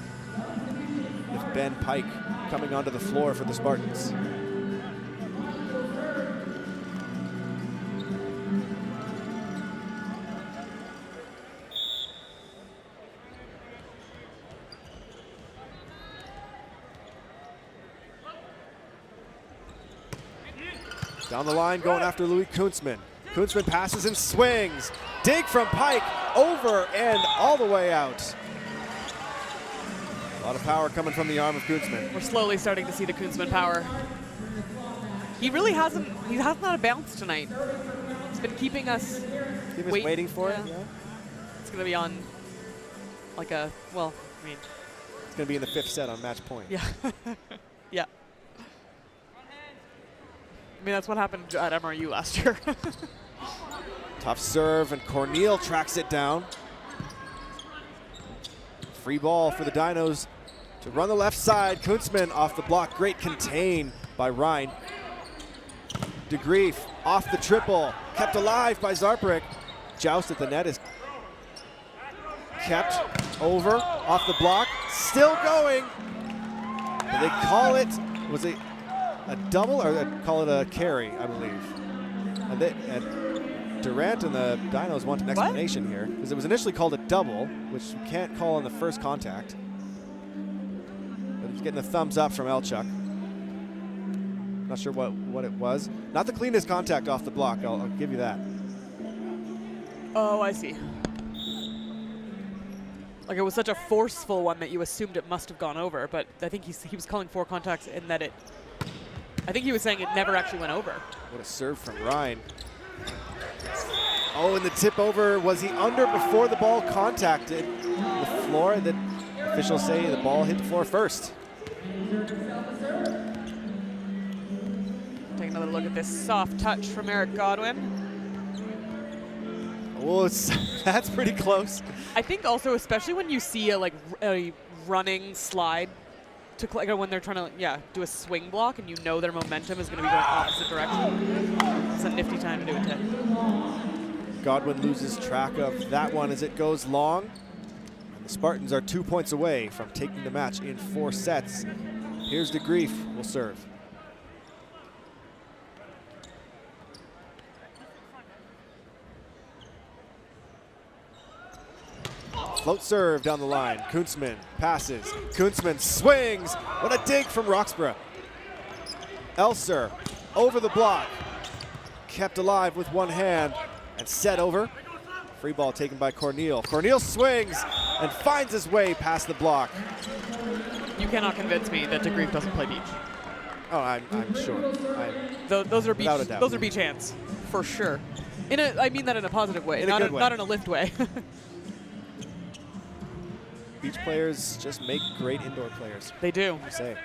Speaker 1: With Ben Pike coming onto the floor for the Spartans. Down the line, going after Louis Kunzman. Kunzman passes and swings. Dig from Pike, over and all the way out. A lot of power coming from the arm of Kunzman.
Speaker 2: We're slowly starting to see the Kunzman power. He really hasn't had a bounce tonight. He's been keeping us
Speaker 1: waiting for it. Yeah.
Speaker 2: It's going to be on like a, well, I mean.
Speaker 1: It's going to be in the 5th set on match point.
Speaker 2: Yeah. Yeah. I mean, that's what happened at MRU last year.
Speaker 1: Tough serve, and Corneal tracks it down. Free ball for the Dinos to run the left side. Kunzman off the block. Great contain by Ryan. DeGrief off the triple. Kept alive by Zarparik. Joust at the net is kept over. Off the block. Still going. Did they call it? Was it a double, or call it a carry, I believe? And Durant and the Dinos want an explanation here, because it was initially called a double, which you can't call on the first contact. But he's getting a thumbs up from Elchuk. Not sure what it was. Not the cleanest contact off the block, I'll give you that.
Speaker 2: Oh, I see. Like it was such a forceful one that you assumed it must have gone over, but I think he was calling 4 contacts in that it, I think he was saying it never actually went over.
Speaker 1: What a serve from Ryan. Oh, and the tip over, was he under before the ball contacted the floor? The officials say the ball hit the floor first.
Speaker 2: Take another look at this soft touch from Eric Godwin.
Speaker 1: Oh, that's pretty close.
Speaker 2: I think also, especially when you see a running slide to when they're trying to do a swing block and you know their momentum is going to be going opposite direction. It's a nifty time to do a tip.
Speaker 1: Godwin loses track of that one as it goes long. And the Spartans are 2 points away from taking the match in 4 sets. Here's DeGrief will serve. Float serve down the line. Kuntzman passes. Kuntzman swings. What a dig from Roxborough. Elser over the block. Kept alive with one hand and set over. Free ball taken by Corneal. Corneal swings and finds his way past the block.
Speaker 2: You cannot convince me that DeGrief doesn't play beach.
Speaker 1: Oh, I'm sure.
Speaker 2: Those are beach.
Speaker 1: Without a doubt.
Speaker 2: Those are beach hands, for sure. I mean that in a positive way,
Speaker 1: In a good way.
Speaker 2: not in a lift way.
Speaker 1: Beach players just make great indoor players.
Speaker 2: They do.
Speaker 1: I say.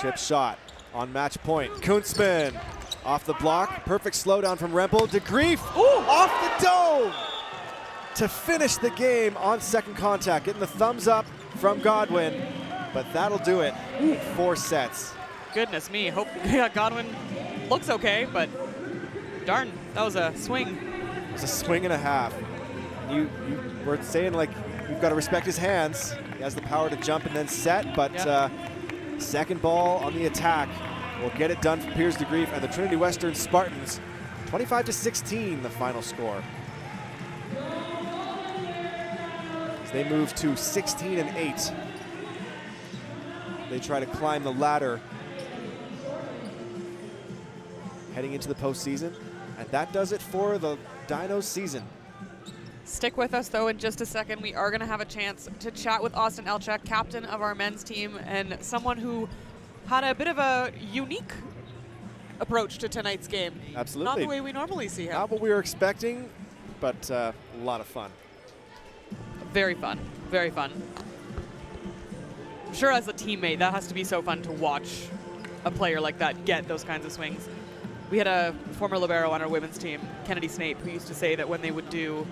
Speaker 1: Chip shot on match point. Kuntzman off the block. Perfect slowdown from Rempel. DeGrief off the dome to finish the game on second contact. Getting the thumbs up from Godwin, but that'll do it. 4 sets.
Speaker 2: Goodness me. Hope Godwin looks okay, but darn, that was a swing.
Speaker 1: It was a swing and a half. You were saying like you've got to respect his hands. He has the power to jump and then set, but second ball on the attack will get it done for Piers DeGrief and the Trinity Western Spartans. 25-16, the final score. As they move to 16-8. They try to climb the ladder heading into the postseason. And that does it for the Dinos season.
Speaker 2: Stick with us, though, in just a second. We are going to have a chance to chat with Austin Elchuk, captain of our men's team, and someone who had a bit of a unique approach to tonight's game.
Speaker 1: Absolutely.
Speaker 2: Not the way we normally see him.
Speaker 1: Not what we were expecting, but a lot of fun.
Speaker 2: Very fun. Very fun. I'm sure as a teammate, that has to be so fun to watch a player like that get those kinds of swings. We had a former libero on our women's team, Kennedy Snape, who used to say that when they would do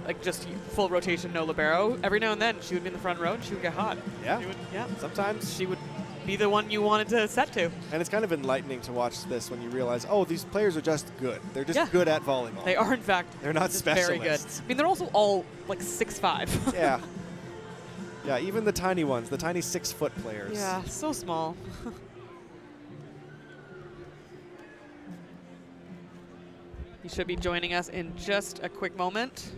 Speaker 2: like just full rotation, no libero, every now and then she would be in the front row and she would get hot.
Speaker 1: Yeah. Sometimes
Speaker 2: she would be the one you wanted to set to.
Speaker 1: And it's kind of enlightening to watch this when you realize, oh, these players are just good. They're just good at volleyball.
Speaker 2: They are, in fact.
Speaker 1: They're not specialists.
Speaker 2: Very good. I mean, they're also all like 6'5".
Speaker 1: Yeah. Yeah, even the tiny ones, the tiny 6-foot players.
Speaker 2: Yeah, so small. He should be joining us in just a quick moment.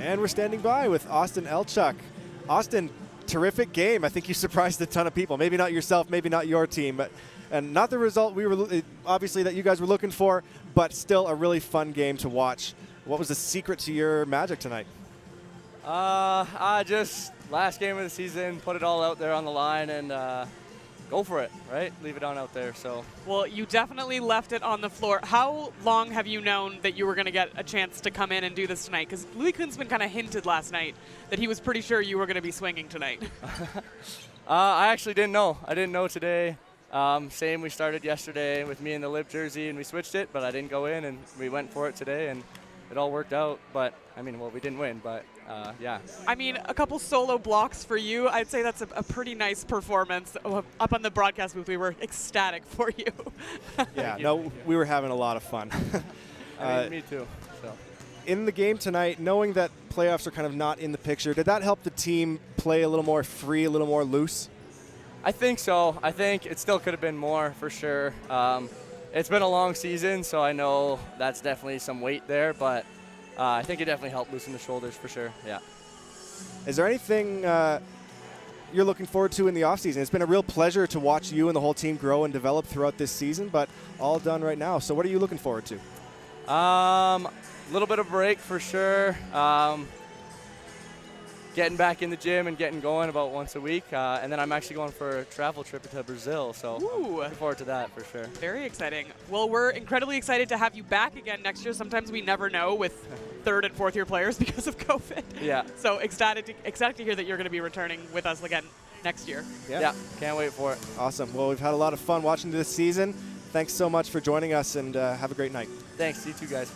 Speaker 1: And we're standing by with Austin Elchuk. Austin, terrific game. I think you surprised a ton of people. Maybe not yourself, maybe not your team, and not the result we were obviously that you guys were looking for, but still a really fun game to watch. What was the secret to your magic tonight?
Speaker 12: Just last game of the season, put it all out there on the line and go for it, right? Leave it on out there. So.
Speaker 2: Well, you definitely left it on the floor. How long have you known that you were going to get a chance to come in and do this tonight? Because Louis Kuntzman kind of hinted last night that he was pretty sure you were going to be swinging tonight.
Speaker 12: I actually didn't know. I didn't know today. Same, we started yesterday with me in the lib jersey and we switched it, but I didn't go in and we went for it today and it all worked out. But, I mean, well, we didn't win, but yeah.
Speaker 2: I mean, a couple solo blocks for you. I'd say that's a pretty nice performance. Up on the broadcast booth, we were ecstatic for you.
Speaker 1: Yeah, no, we were having a lot of fun.
Speaker 12: Me too. So.
Speaker 1: In the game tonight, knowing that playoffs are kind of not in the picture, did that help the team play a little more free, a little more loose?
Speaker 12: I think so. I think it still could have been more for sure. It's been a long season, so I know that's definitely some weight there, but I think it definitely helped loosen the shoulders for sure, yeah.
Speaker 1: Is there anything you're looking forward to in the offseason? It's been a real pleasure to watch you and the whole team grow and develop throughout this season, but all done right now. So what are you looking forward to?
Speaker 12: A little bit of break for sure. Getting back in the gym and getting going about once a week. And then I'm actually going for a travel trip to Brazil, so I'm looking forward to that for sure.
Speaker 2: Very exciting. Well, we're incredibly excited to have you back again next year. Sometimes we never know with third and fourth year players because of COVID.
Speaker 12: Yeah.
Speaker 2: So excited to hear that you're going to be returning with us again next year.
Speaker 12: Yeah, can't wait for it.
Speaker 1: Awesome. Well, we've had a lot of fun watching this season. Thanks so much for joining us, and have a great night.
Speaker 12: Thanks. You too, guys.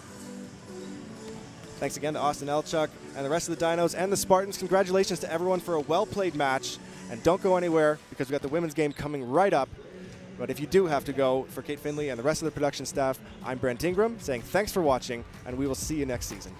Speaker 1: Thanks again to Austin Elchuk and the rest of the Dinos and the Spartans. Congratulations to everyone for a well-played match. And don't go anywhere because we've got the women's game coming right up. But if you do have to go, for Kate Finley and the rest of the production staff, I'm Brent Ingram saying thanks for watching, and we will see you next season.